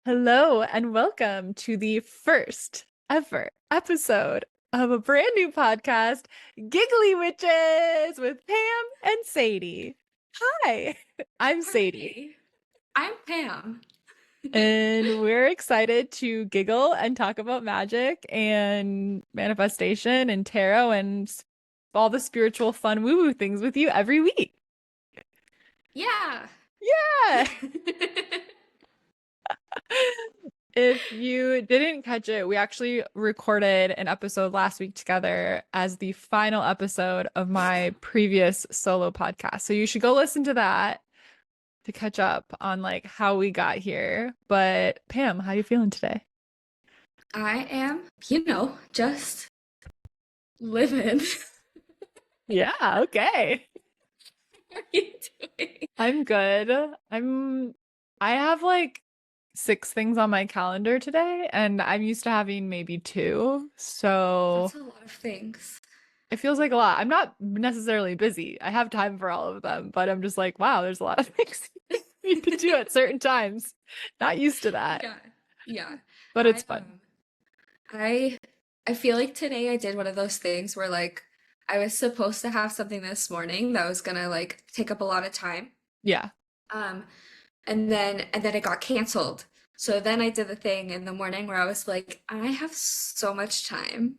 Hello and welcome to the first ever episode of a brand new podcast, Giggly Witches with Pam and Sadie. Hi, I'm Sadie, Hi, I'm Pam. and we're excited to giggle and talk about magic and manifestation and tarot and all the spiritual fun woo-woo things with you every week. Yeah. Yeah. If you didn't catch it, we actually recorded an episode last week together as the final episode of my previous solo podcast. So you should go listen to that to catch up on like how we got here. But Pam, how you feeling today? I am, just living. Yeah, okay. What are you doing? I'm good. I have like six things on my calendar today, and I'm used to having maybe two. So That's a lot of things. it feels like a lot. I'm not necessarily busy. I have time for all of them, but I'm just like, wow, there's a lot of things you need to do at certain times. Not used to that, Yeah. Yeah. but I it's fun. I I feel like today I did one of those things where like I was supposed to have something this morning that was gonna like take up a lot of time. Yeah. Um and then it got canceled. So then I did the thing in the morning where I was like, I have so much time.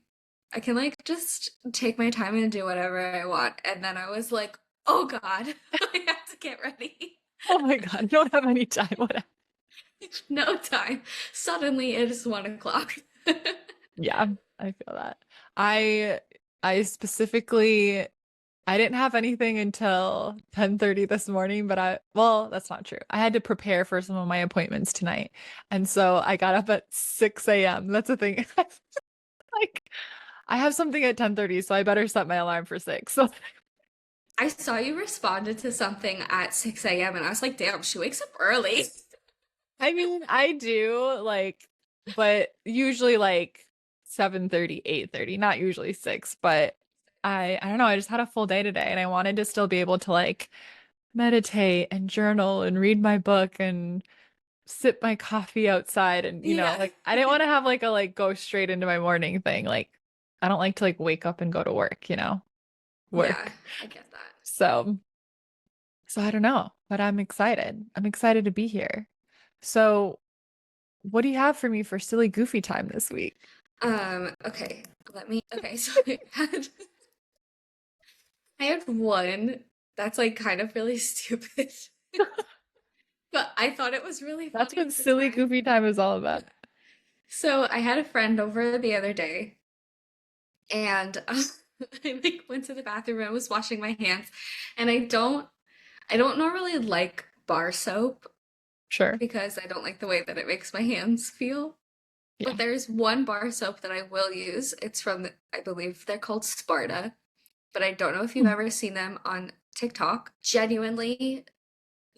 I can like just take my time and do whatever I want. And then I was like, oh God, I have to get ready. Oh my God, I don't have any time. What? No time. Suddenly it is 1 o'clock. Yeah, I feel that. I I specifically I didn't have anything until 10:30 this morning, but well, that's not true. I had to prepare for some of my appointments tonight. And so I got up at 6 a.m. That's the thing. Like I have something at 10:30, so I better set my alarm for 6. So I saw you responded to something at 6 a.m. and I was like, damn, she wakes up early. I mean, I do like, but usually like 7:30, 8:30, not usually 6, but I don't know, I just had a full day today and I wanted to still be able to like meditate and journal and read my book and sip my coffee outside and Yeah. like I didn't want to have like a like go straight into my morning thing. Like I don't like to like wake up and go to work, Yeah, work. I get that. So I don't know, but I'm excited. I'm excited to be here. So what do you have for me for silly goofy time this week? Okay, so I had one that's like kind of really stupid, but I thought it was really That's funny what at the silly time. goofy time is all about. So I had a friend over the other day, and I like went to the bathroom and was washing my hands, and I don't normally like bar soap Sure. because I don't like the way that it makes my hands feel. Yeah. But there's one bar soap that I will use. It's from, I believe they're called Sparta, but I don't know if you've Hmm. ever seen them on TikTok. Genuinely,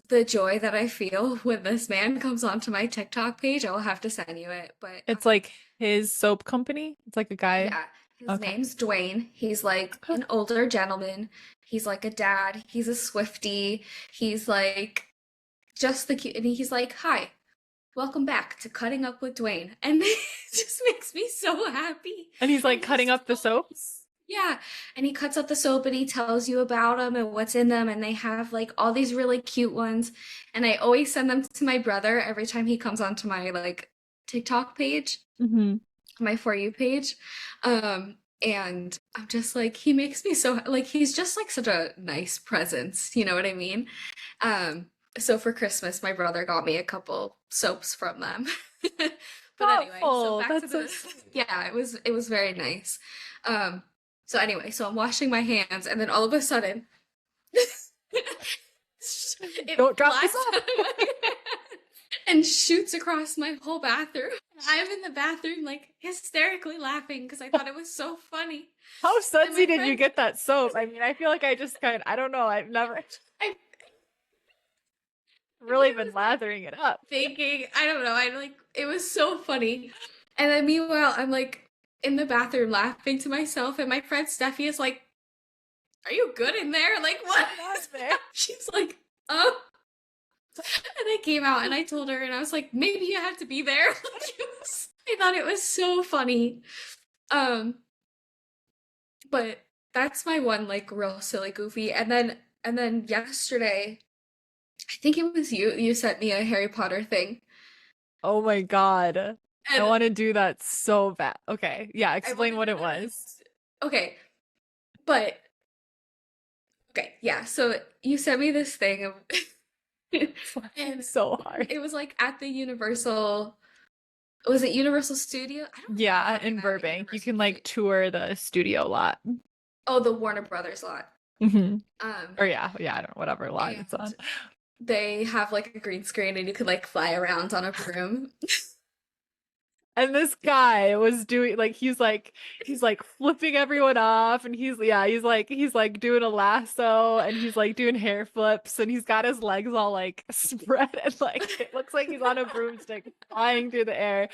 the joy that I feel when this man comes onto my TikTok page, I will have to send you it. But It's like his soap company. It's like a guy. yeah, his Okay. name's Dwayne. He's like an older gentleman. He's like a dad. He's a Swiftie. He's like just the cute. And he's like, "Hi, welcome back to Cutting Up with Dwayne." And it just makes me so happy. And he's like And cutting he's up the so soaps. yeah, and he cuts up the soap and he tells you about them and what's in them, and they have like all these really cute ones. And I always send them to my brother every time he comes onto my like TikTok page, Hmm. my For You page. And I'm just like, he makes me so like he's just like such a nice presence, you know what I mean? Um, so for Christmas, my brother got me a couple soaps from them. But anyway, so Thoughtful. back to That's so the sweet. yeah, it was very nice. Um, so anyway, so I'm washing my hands, and then all of a sudden, it Don't drop the flies soap. out of my hand and shoots across my whole bathroom. I'm in the bathroom, like hysterically laughing because I thought it was so funny. How And my sudsy did you friend, get that soap? I mean, I feel like I don't know. I've never I, I think really I been was like lathering it up. thinking, I don't know, I like, it was so funny. And then meanwhile, I'm like in the bathroom laughing to myself, and my friend Steffi is like, "Are you good in there? Like, what?" Not there. She's like, "Oh." And I came out and I told her, and I was like, maybe you had to be there. I thought it was so funny. Um, but that's my one like real silly goofy. And then yesterday, I think it was you sent me a Harry Potter thing. Oh my God. I And want to do that so bad. Okay. Yeah, I explain wanted what to it was. okay, but okay, yeah. So you sent me this thing of and So hard. it was like at the Universal, was it Universal Studio? I don't remember Yeah, having in that at Burbank. You Universal can like Studio. tour the studio lot. Oh, the Warner Brothers lot. Hmm. Um, Or yeah, I don't know, whatever lot it's and on. they have like a green screen and you could like fly around on a broom. And this guy was doing like he's like flipping everyone off and he's like doing a lasso and he's like doing hair flips and he's got his legs all like spread and like it looks like he's on a broomstick flying through the air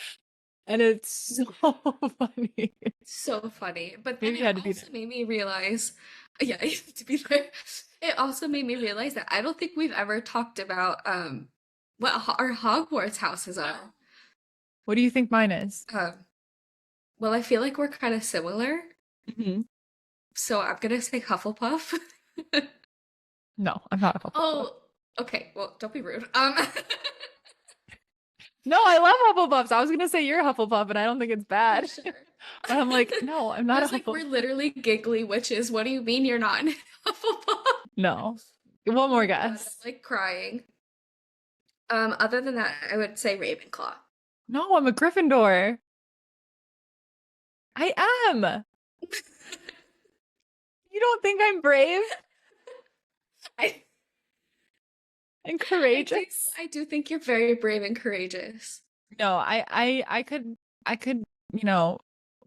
and it's so funny. So funny. But then Maybe you it had to be there. also made me realize, yeah, to be fair, it also made me realize that I don't think we've ever talked about what our Hogwarts houses are. What do you think mine is? Um, well, I feel like we're kind of similar, Mhm. so I'm gonna say Hufflepuff. No, I'm not a Hufflepuff. Oh, okay. Well, don't be rude. No, I love Hufflepuffs. I was gonna say you're a Hufflepuff, and I don't think it's For bad. sure. But I'm like, no, I'm I not a was like, Hufflepuff. we're literally giggly witches. What do you mean you're not in Hufflepuff? No. One Oh more my God, I'm guess. like crying. Other than that, I would say Ravenclaw. No, I'm a Gryffindor. I am. You don't think I'm brave I and I do courageous? I do think you're very brave and courageous. No, I could, you know,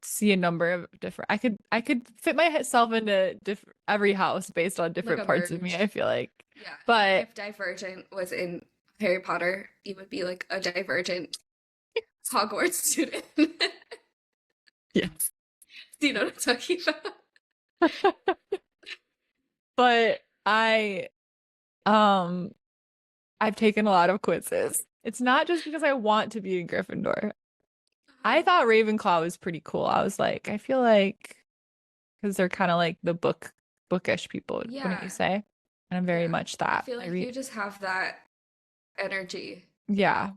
see a number of different. I could fit myself into different every house based on Like different a parts of me, I merge. feel like. Yeah, like But if Divergent was in Harry Potter, you would be like a Divergent Hogwarts student. Do yes. you know what I'm talking about? But um I've taken a lot of quizzes. It's not just because I want to be in Gryffindor. I thought Ravenclaw was pretty cool. I was like, I feel like because they're kind of like the bookish people, wouldn't you Yeah, say? And I'm very yeah. much I that. feel I like you read, just have that energy. yeah.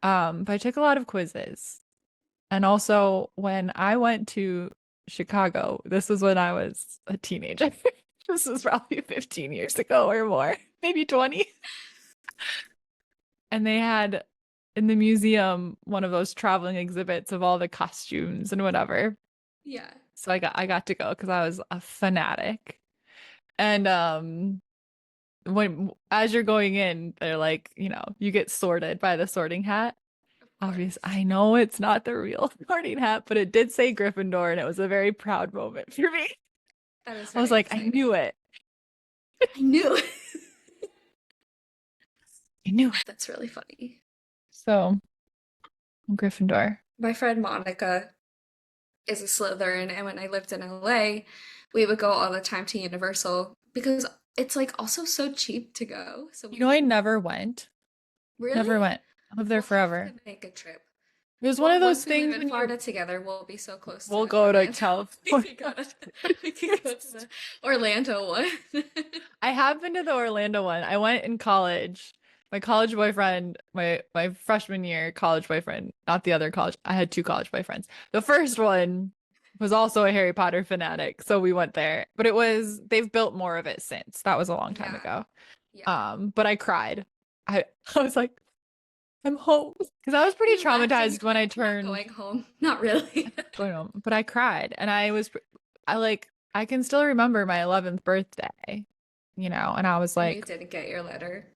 But I took a lot of quizzes. And also when I went to Chicago, this was when I was a teenager. This was probably 15 years ago or more, maybe 20. And they had in the museum one of those traveling exhibits of all the costumes and whatever. Yeah, So I got to go because I was a fanatic. And when as you're going in, they're like, you get sorted by the sorting hat. of Obvious, course. I know it's not the real sorting hat, but it did say Gryffindor, and it was a very proud moment for me. That is I was very like, I knew exciting. it. I knew. I knew it. That's really funny. So I'm Gryffindor. My friend Monica is a Slytherin, and when I lived in LA, we would go all the time to Universal because it's like also so cheap to go. So You we know, would I never went. really? Never went. I lived there We'll have forever. to make a trip. It was one of Well, those once we live things in when Florida together, we'll be so close we'll to go to Orlando. We California. could go to we could go to the Orlando one. I have been to the Orlando one. I went in college. My college boyfriend, my freshman year college boyfriend, not the other college. I had two college boyfriends. The first one was also a Harry Potter fanatic, so we went there. But they've built more of it since. That was a long time Yeah, ago. yeah. But I cried. I was like, I'm home because I was pretty You left and you traumatized were when I like, I'm not turned going home. Not really. going home, but I cried and I can still remember my 11th birthday, and And you didn't get your letter.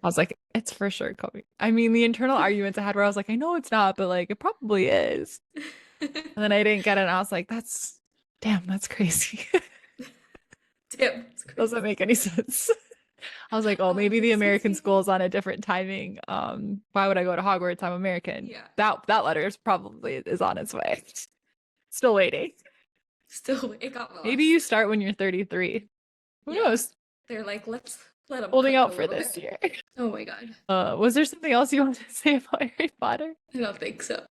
I was like, it's for sure coming. I mean, the internal arguments I had where I was like, I know it's not, but like it probably is. And then I didn't get it, and I was like, that's crazy. Damn, it's Doesn't crazy. make any sense. I was like, oh, Oh, maybe the that's American crazy. school is on a different timing. Why would I go to Hogwarts? I'm American. Yeah. That letter is on its way. Still waiting. Still, it got Maybe you lost. start when you're 33. Who Yeah. knows? They're like, let's let them Holding cook a out for little this bit. year. Oh my God. Was there something else you wanted to say about Harry Potter? I don't think so.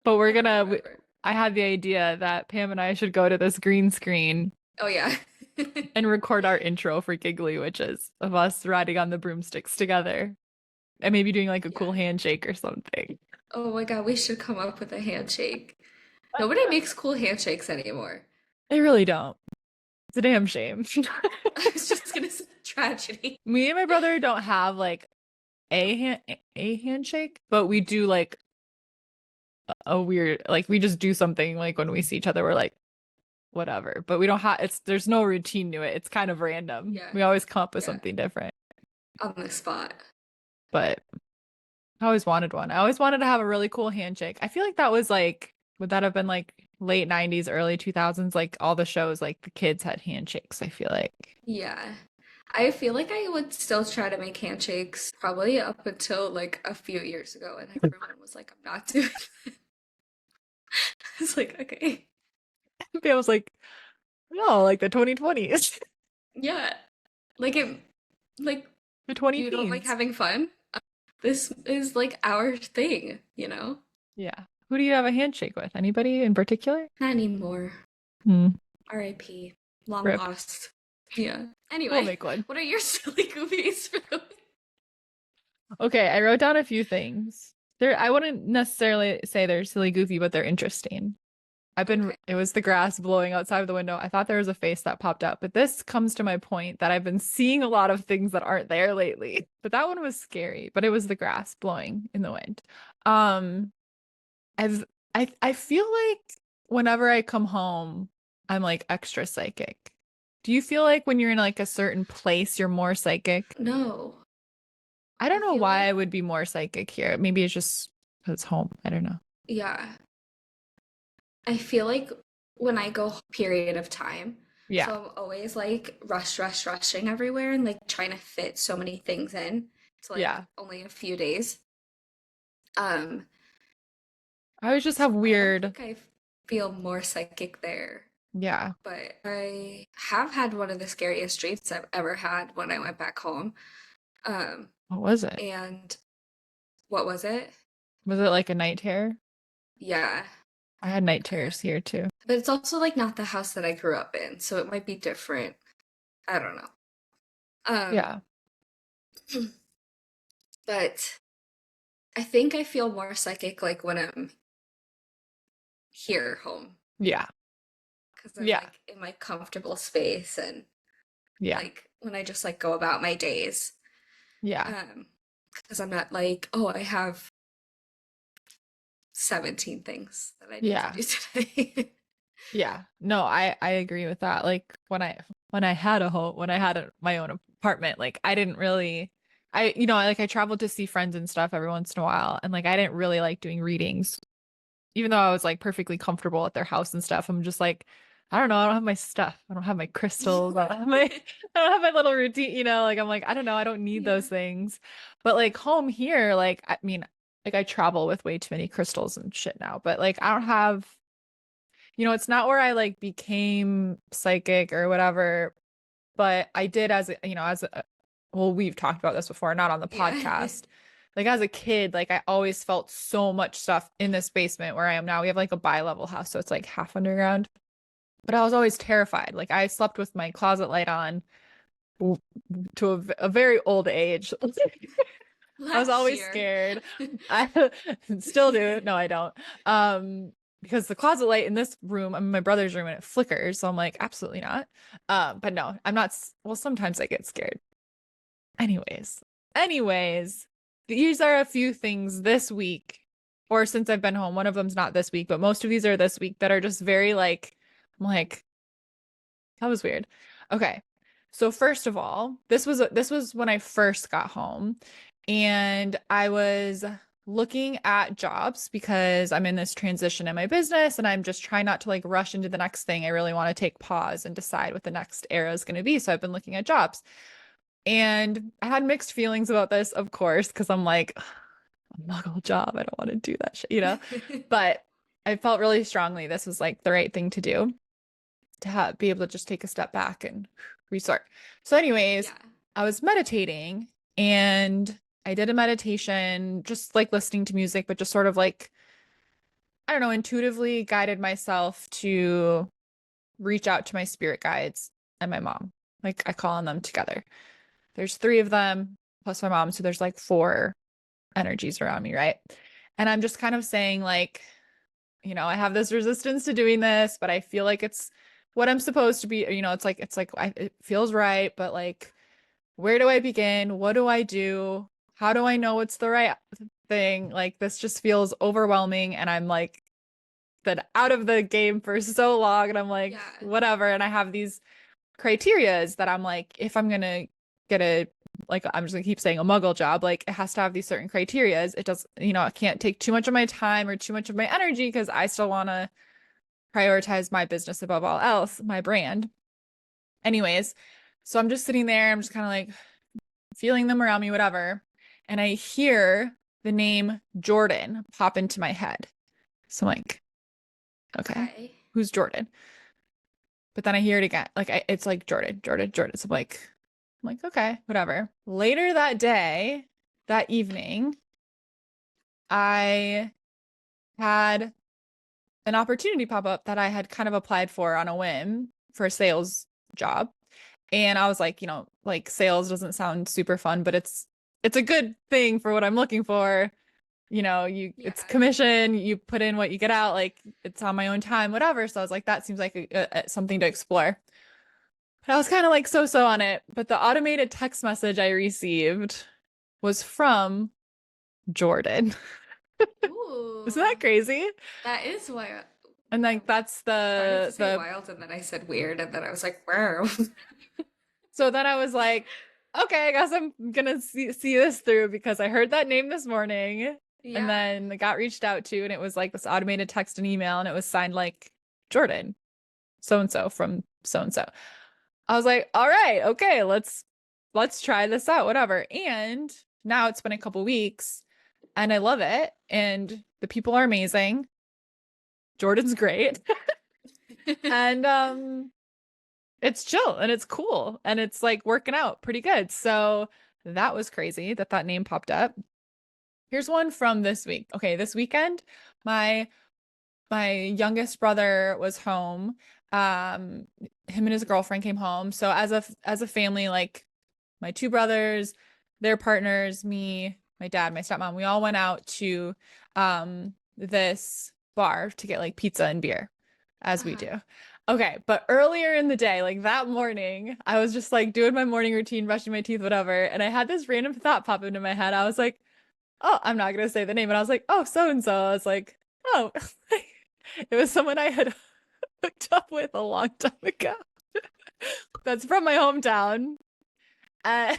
But we're I don't gonna, remember. I had the idea that Pam and I should go to this green screen Oh yeah. and record our intro for Giggly Witches of us riding on the broomsticks together and maybe doing like a cool Yeah. handshake or something. Oh my God, we should come up with a handshake. Nobody makes cool handshakes anymore. They really don't. It's a damn shame. I was just gonna say tragedy. Me and my brother don't have like a handshake, but we do like a weird like we just do something like when we see each other, we're like, whatever. But we don't have it's there's no routine to it. It's kind of random. Yeah. We always come up with Yeah. something different. On the spot. But I always wanted one. I always wanted to have a really cool handshake. I feel like that was like, would that have been like late 90s, early 2000s? Like all the shows, like the kids had handshakes, I feel like. Yeah. I feel like I would still try to make handshakes probably up until like a few years ago, and everyone was like, I'm not doing it. It's like, okay. I was like, no, like the 2020s, Yeah. Like it, like the 20 you don't like teens. having fun. This is like our thing, you know? Yeah. Who do you have a handshake with? Anybody in particular? Not anymore. Hmm. R.I.P. Long Rip. lost. Yeah. We'll Anyway, make one. what are your silly goofies for the week? Okay, I wrote down a few things. I wouldn't necessarily say they're silly goofy, but they're interesting. Okay. It was the grass blowing outside of the window. I thought there was a face that popped up, but this comes to my point that I've been seeing a lot of things that aren't there lately. But that one was scary, but it was the grass blowing in the wind. Um, I've I feel like whenever I come home, I'm like extra psychic. Do you feel like when you're in like a certain place, you're more psychic? No. I I don't know feel why like, I would be more psychic here. Maybe it's just 'cause it's home. I don't know. yeah. I feel like when I go period of time, Yeah. so I'm always like rushing everywhere and like trying to fit so many things in to like Yeah. only a few days. Um, I always just so have I don't weird. think I feel more psychic there, Yeah. but I have had one of the scariest dreams I've ever had when I went back home. Um, What was it? and what was it? Was it like a night terror? Yeah. I had night Uh, terrors here too. but it's also like not the house that I grew up in, so it might be different. I don't know. Um, Yeah. but I think I feel more psychic like when I'm here home Yeah. because I'm Yeah. like in my comfortable space and Yeah. like when I just like go about my days. Yeah. Um, because I'm not like, oh, I have 17 things that I need to Yeah. do today. Yeah. No, I agree with that. Like when I had a home, when I had my own apartment, like I didn't really I traveled to see friends and stuff every once in a while and like I didn't really like doing readings even though I was like perfectly comfortable at their house and stuff. I'm just like I don't know, I don't have my stuff. I don't have my crystals. I don't have my I don't have my little routine, like I'm like I don't know, I don't need Yeah. those things. But like home here, like I mean, like I travel with way too many crystals and shit now, but like I don't have it's not where I like became psychic or whatever, but I did well, we've talked about this before, not on the Yeah. podcast. Like as a kid, like I always felt so much stuff in this basement where I am now. We have like a bi-level house, so it's like half underground. But I was always terrified. Like I slept with my closet light on w- to a very old age. I was Last always year. scared. I still do. No, I don't. Because the closet light in this room, I'm in my brother's room and it flickers. So I'm like, absolutely not. But no, I'm not. Well, sometimes I get scared. Anyways, these are a few things this week, or since I've been home. One of them's not this week, but most of these are this week that are just very like, I'm like, that was weird. Okay. So first of all, this was when I first got home and I was looking at jobs because I'm in this transition in my business and I'm just trying not to like rush into the next thing. I really want to take pause and decide what the next era is going to be. So I've been looking at jobs. And I had mixed feelings about this, of course, because I'm like, a muggle job. I don't want to do that shit. But I felt really strongly this was like the right thing to do to be able to just take a step back and restart. So, anyways, Yeah. I was meditating And I did a meditation, just like listening to music, but just sort of like, I don't know, intuitively guided myself to reach out to my spirit guides and my mom. Like I call on them together. There's three of them plus my mom. So there's like four energies around me, right? And I'm just kind of saying, like, I have this resistance to doing this, but I feel like it's what I'm supposed to be. It feels right, but like, where do I begin? What do I do? How do I know it's the right thing? Like, this just feels overwhelming. And I'm like, been out of the game for so long. And I'm like, Yeah. whatever. And I have these criterias that I'm like, if I'm gonna get like I'm just gonna keep saying a muggle job, like it has to have these certain criterias. It does, it can't take too much of my time or too much of my energy because I still want to prioritize my business above all else, my brand. Anyways, so I'm just sitting there, I'm just kind of like feeling them around me, whatever. And I hear the name Jordan pop into my head. So I'm like, okay, Okay. who's Jordan? But then I hear it again. Like it's like Jordan, Jordan, Jordan. So I'm like, okay, whatever. Later that day, that evening, I had an opportunity pop up that I had kind of applied for on a whim for a sales job. And I was like, like sales doesn't sound super fun, but it's a good thing for what I'm looking for. It's Yeah. commission, you put in what you get out, like it's on my own time, whatever. So I was like, that seems like something to explore. But I was kind of like so on it. But the automated text message I received was from Jordan. Isn't Ooh. that crazy? That is wild. And I like that's started to say the wild and then I said weird and then I was like, where? so then I was like, okay, I guess I'm gonna see this through because I heard that name this morning and Yeah. then I got reached out to and it was like this automated text and email and it was signed like Jordan, so and so from so and so. I was like, all right, okay, let's try this out, whatever. And now it's been a couple weeks and I love it. And the people are amazing. Jordan's great. And it's chill and it's cool and it's like working out pretty good. So that was crazy that name popped up. Here's one from this week. Okay, this weekend, my my youngest brother was home. Um, him and his girlfriend came home. So as a family, like my two brothers, their partners, me, my dad, my stepmom, we all went out to this bar to get like pizza and beer, as we Uh-huh. do. Okay, but earlier in the day, like that morning, I was just like doing my morning routine, brushing my teeth, whatever, and I had this random thought pop into my head. I was like, oh, I'm not gonna say the name. And I was like, oh, so and so. I was like, oh, it was someone I had hooked up with a long time ago. That's from my hometown. And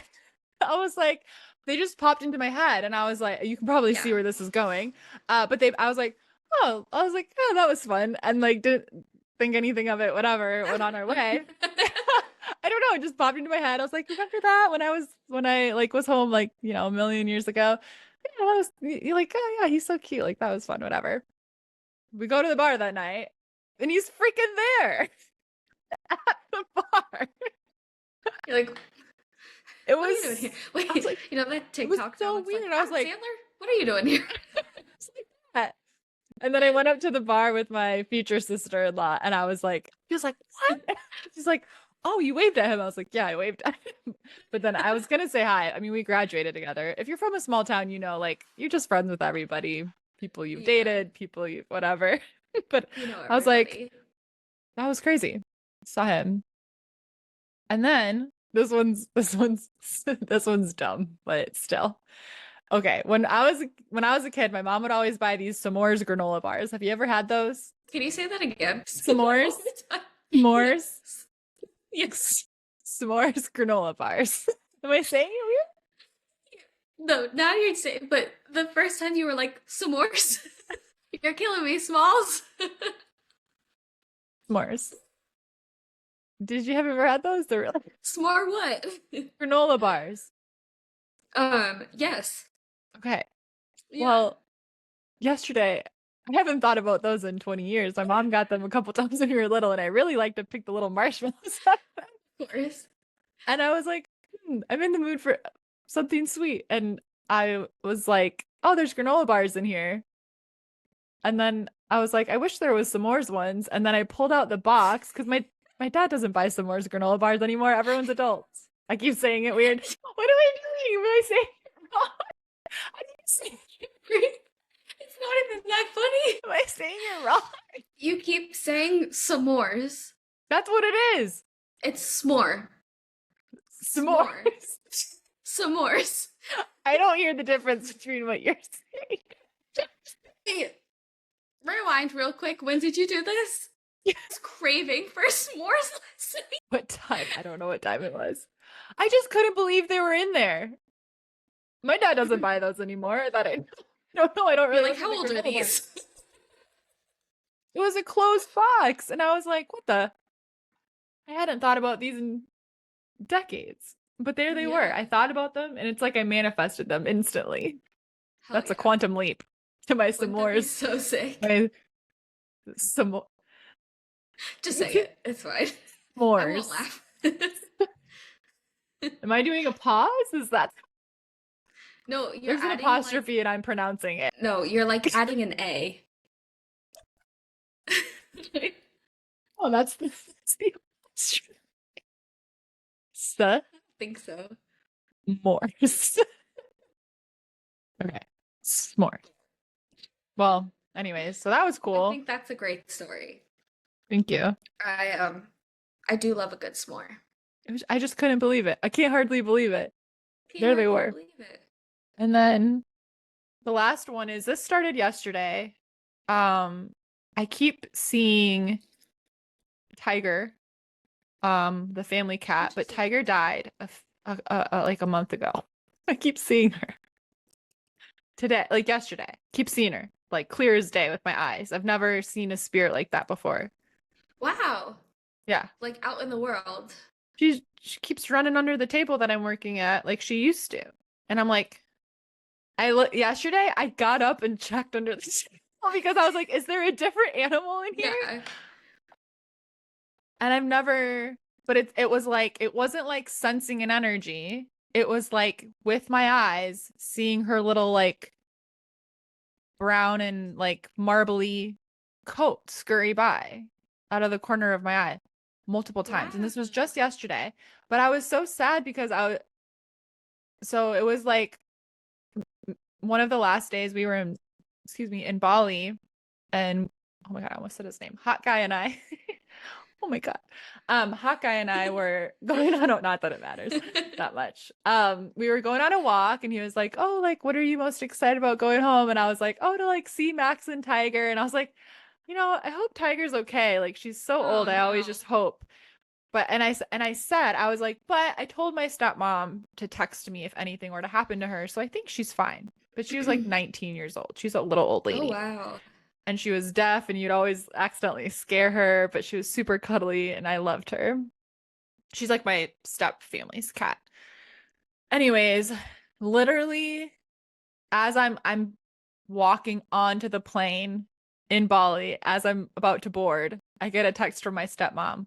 I was like, they just popped into my head, and I was like, you can probably see Yeah. where this is going. I was like, oh, that was fun, and like didn't think anything of it. Whatever, went on our way. I don't know, it just popped into my head. I was like, remember that when I like was home like a million years ago. Yeah, that was you're like, oh yeah, he's so cute. Like that was fun. Whatever. We go to the bar that night, and he's freaking there at the bar. You're like, It what are you doing here? was. I was Wait, like, you know that it was TikTok so song? It's like, weird. I was Adam like, Sandler, what are you doing here? just like that. And then I went up to the bar with my future sister-in-law, and I was like, he was like, what? She's like, oh, you waved at him. I was like, yeah, I waved at him. But then I was gonna say hi. I mean, we graduated together. If you're from a small town, like you're just friends with everybody, people you've Yeah. dated, people you whatever. But You know I was like, everybody. that was crazy. Saw him. And then this one's this one's dumb, but still. Okay, when I was a kid, my mom would always buy these s'mores granola bars. Have you ever had those? Can you say that again? Say that one S'mores? more time. S'mores? Yes. Yes. S'mores granola bars. Am I saying it No, now you're saying, but the first time you were like, s'mores? You're killing me, Smalls. weird? S'mores. Did you have ever had those? They're really S'more what? granola bars. Yes. Okay. Yeah. Well, yesterday I haven't thought about those in 20 years. My mom got them a couple times when we were little, and I really like to pick the little marshmallows up. Of course. And I was like, I'm in the mood for. something sweet. And I was like, oh, there's granola bars in here. And then I was like, I wish there was s'mores ones. And then I pulled out the box because my dad doesn't buy s'mores granola bars anymore. Everyone's adults. I keep saying it weird. What am I doing? Am I saying it wrong? I keep saying it weird. It's not even that funny. Am I saying it wrong? You keep saying s'mores. That's what it is. It's s'more. S'more. S'mores. S'mores. I don't hear the difference between what you're saying. Hey, rewind real quick. When did you do this? I was craving for s'mores last night. What time? I don't know what time it was. I just couldn't believe they were in there. My dad doesn't buy those anymore. I don't know. I don't You're really like, how old are these? It was a closed box, and I was like, what the? I hadn't thought about these in decades. But there they were. I thought about them, and it's like I manifested them instantly. Hell That's yeah. a quantum leap to my Wouldn't that be s'mores. so sick. My Just say it. It's fine. I s'mores. won't laugh. Am I doing a pause? Is that No, you're there's an adding apostrophe and I'm pronouncing it. No, you're like adding an A. Oh, that's the apostrophe. I think so. S'mores. Okay. S'more. Well, anyways, so that was cool. I think that's a great story. Thank you. I do love a good s'more. I just couldn't believe it. I can't hardly believe it. There they were. Believe it. And then the last one is this started yesterday. I keep seeing Tiger, the family cat, but Tiger died like a month ago. I keep seeing her today, like yesterday. Keep seeing her, like clear as day with my eyes. I've never seen a spirit like that before. Wow. Yeah. Like out in the world. She keeps running under the table that I'm working at like she used to. And I'm like, yesterday I got up and checked under the table because I was like, is there a different animal in here? Yeah. And I've never, but it was like, it wasn't like sensing an energy. It was like with my eyes, seeing her little like brown and like marbly coat scurry by out of the corner of my eye multiple times. And this was just yesterday. But I was so sad because so it was like one of the last days we were in Bali, and oh my God, I almost said his name. Hot guy and I. Oh my God. Hot guy and I were going on, not that it matters that much. We were going on a walk and he was like, oh, like, what are you most excited about going home? And I was like, oh, to like see Max and Tiger. And I was like, I hope Tiger's okay. Like she's so old. I always just hope. But, and I said, I was like, but I told my stepmom to text me if anything were to happen to her. So I think she's fine. But she was like 19 years old. She's a little old lady. Oh, wow. And she was deaf and you'd always accidentally scare her, but she was super cuddly and I loved her. She's like my step family's cat. Anyways, literally as I'm walking onto the plane in Bali, as I'm about to board, I get a text from my stepmom.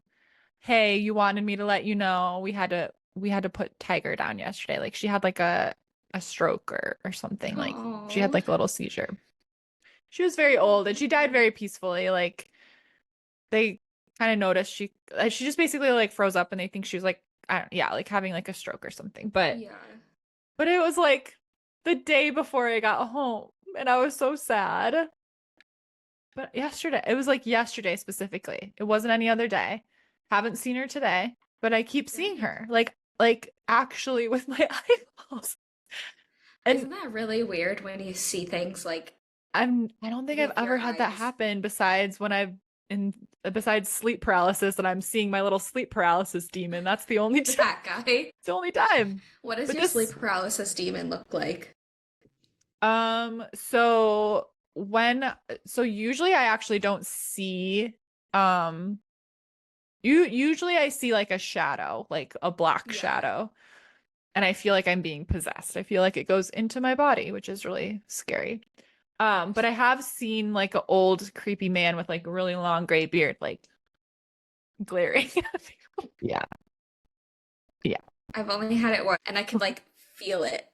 Hey, you wanted me to let you know we had to put Tiger down yesterday. Like she had like a stroke or something. Like she had like a little seizure. She was very old and she died very peacefully. Like they kind of noticed she just basically like froze up and they think she was like, like having like a stroke or something. But it was like the day before I got home and I was so sad. But it was like yesterday specifically. It wasn't any other day. Haven't seen her today, but I keep seeing her like actually with my eyeballs. And isn't that really weird when you see things like I don't think I've ever had that happen besides besides sleep paralysis and I'm seeing my little sleep paralysis demon. That's the only time. That guy. It's the only time. What does your sleep paralysis demon look like? So usually I actually don't see usually I see like a shadow, like a black shadow. And I feel like I'm being possessed. I feel like it goes into my body, which is really scary. But I have seen like an old creepy man with like a really long gray beard, like glaring. Yeah. I've only had it once and I can like feel it.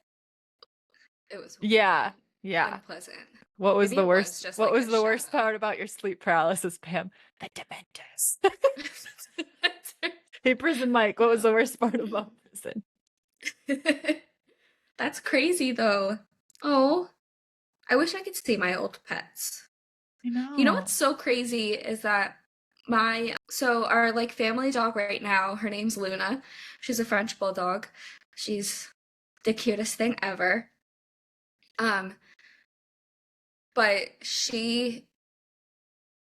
It was Yeah. really Yeah. unpleasant. What was Maybe the it was worst? just What like was a the worst shadow. part about your sleep paralysis, Pam? The Dementors. Hey, Prison Mike, what was the No. worst part about prison? That's crazy though. Oh, I wish I could see my old pets. I You know what's know. so crazy is that our like family dog right now, her name's Luna. She's a French bulldog. She's the cutest thing ever. Um, but she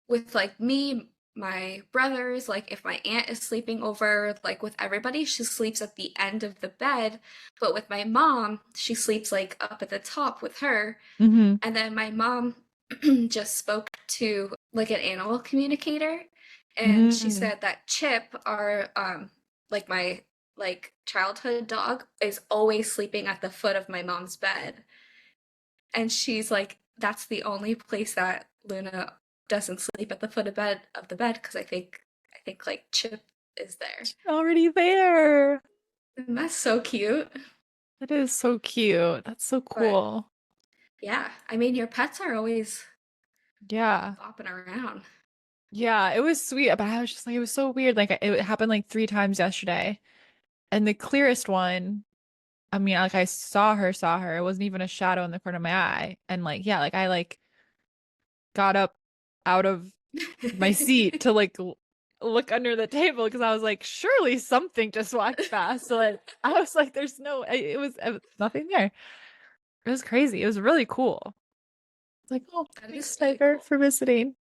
with like me, my brothers, like if my aunt is sleeping over, like with everybody, she sleeps at the end of the bed. But with my mom, she sleeps like up at the top with her. Mm-hmm. And then my mom just spoke to like an animal communicator, and she Mm. said that Chip, our like my like childhood dog, is always sleeping at the foot of my mom's bed. And she's like, that's the only place that Luna doesn't sleep at the foot of the bed because I think like Chip is there. Already there. And that's so cute. That is so cute. That's so But cool. yeah, I mean your pets are always Yeah. bopping around. Yeah, it was sweet, but I was just like, it was so weird. Like, it happened like 3 times yesterday. And the clearest one, I mean, like, I saw her. It wasn't even a shadow in the corner of my eye. And like, yeah, like, I like got up out of my seat to like look under the table because I was like, surely something just walked past. So like, I was like, it was nothing there. It was crazy. It was really cool. It's like, oh, That thanks, is really Tiger, cool. for visiting.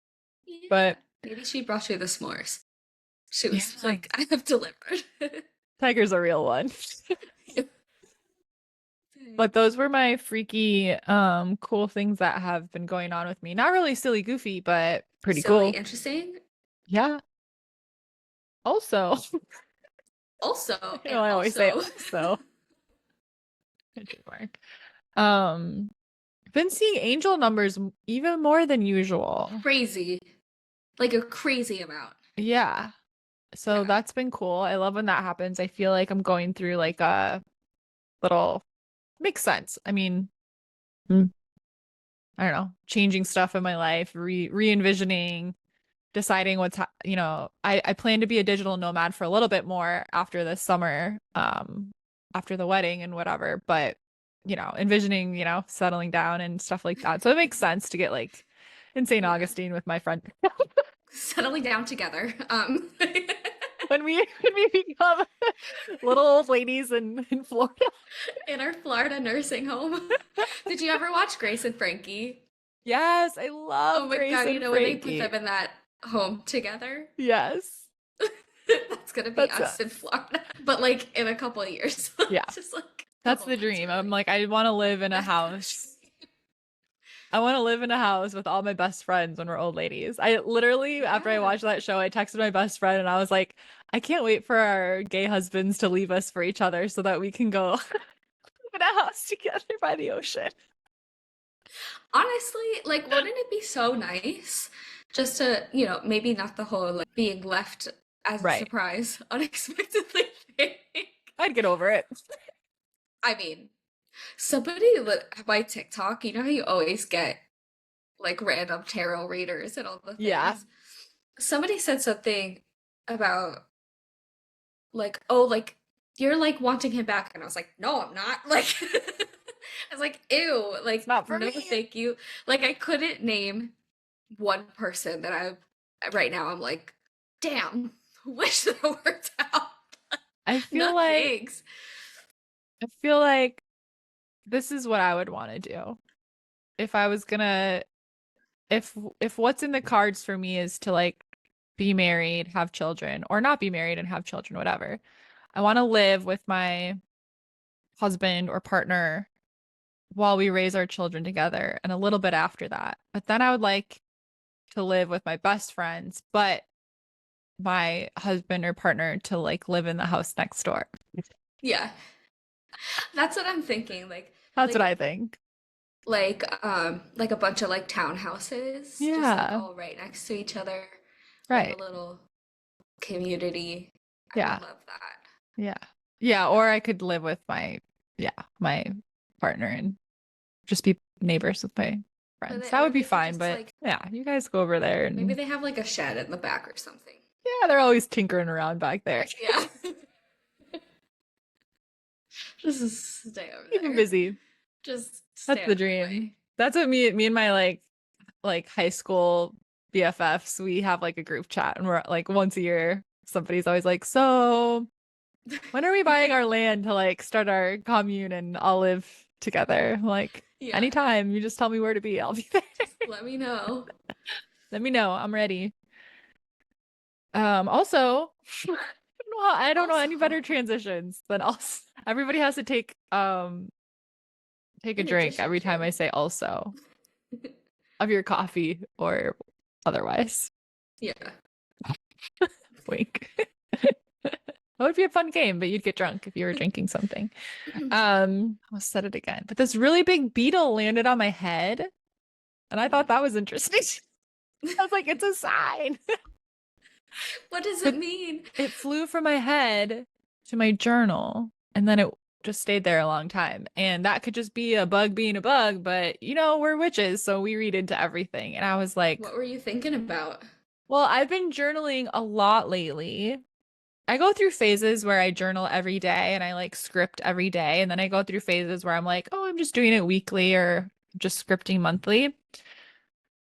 Yeah. But Maybe she brought you the s'mores. She was yeah, like, I have delivered. Tiger's a real one. Dang. But those were my freaky, cool things that have been going on with me. Not really silly, goofy, but pretty Silly, cool. interesting. Yeah. Also, Also, you know, and I always say also also. Trademark. Um, I've been seeing angel numbers even more than usual. crazy. Like a crazy amount. Yeah. So Yeah. that's been cool. I love when that happens. I feel like I'm going through like a little makes sense. I mean, mm, I don't know, changing stuff in my life, re-envisioning, deciding I plan to be a digital nomad for a little bit more after this summer, after the wedding and whatever, but envisioning, settling down and stuff like that. So it makes sense to get like in St. Yeah. Augustine with my friend Settling down together. when we become little old ladies in Florida. In our Florida nursing home. Did you ever watch Grace and Frankie? Yes, I Oh love my Grace God, you and know when they put Frankie. them in that home together? Yes. That's gonna be That's us in us. Florida. But like in a couple of years. Yeah. Just like a That's couple the months dream. I'm really. like, I want to live in a That's house. I want to live in a house with all my best friends when we're old ladies. I literally, after I yeah. watched that show, I texted my best friend and I was like, I can't wait for our gay husbands to leave us for each other so that we can go live in a house together by the ocean. Honestly, like wouldn't it be so nice just to, maybe not the whole like being left as a Right. surprise unexpectedly thing. I'd get over it. I mean, somebody by TikTok, you know how you always get like random tarot readers and all the Yeah. things. Somebody said something about like, oh, like you're like wanting him back, and I was like, no, I'm not. Like, I was like, ew, It's like not for no, me. thank you. Like, I couldn't name one person that I right now. I'm like, damn, wish that worked out. I No feel like thanks. I feel like this is what I would want to do. If I was gonna if what's in the cards for me is to like be married, have children, or not be married and have children, whatever. I want to live with my husband or partner while we raise our children together and a little bit after that. But then I would like to live with my best friends, but my husband or partner to like live in the house next door. Yeah, that's what I'm thinking. That's what I Like think. like a bunch of like townhouses, just like Yeah, all right next to each other, like a right. little community. I would Yeah. love that. Yeah. Yeah, or I could live with my yeah, my partner and just be neighbors with my friends. That Or would be maybe fine, just but like yeah, you guys go over there maybe and they have like a shed in the back or something. yeah, they're always tinkering around back there. Yeah. Just stay over Keep them there. busy. Just That's stay the out of their dream. way. That's what me and my like high school BFFs, we have like a group chat and we're like once a year, somebody's always like, so when are we buying our land to like start our commune and all live together? I'm like, Yeah. anytime, you just tell me where to be, I'll be there. Just let me know. Let me know. I'm ready. Also, I don't know any Also, better transitions than also everybody has to take a in drink addition every time I to. say also of your coffee or otherwise. Yeah. Wink. That would be a fun game, but you'd get drunk if you were drinking something. I'll set it again. But this really big beetle landed on my head, and I thought that was interesting. I was like, it's a sign. What does it But mean? it flew from my head to my journal, and then it just stayed there a long time. And that could just be a bug being a bug, but we're witches, so we read into everything. And I was like, What were you thinking about? well, I've been journaling a lot lately. I go through phases where I journal every day and I like script every day. And then I go through phases where I'm like, oh, I'm just doing it weekly or just scripting monthly.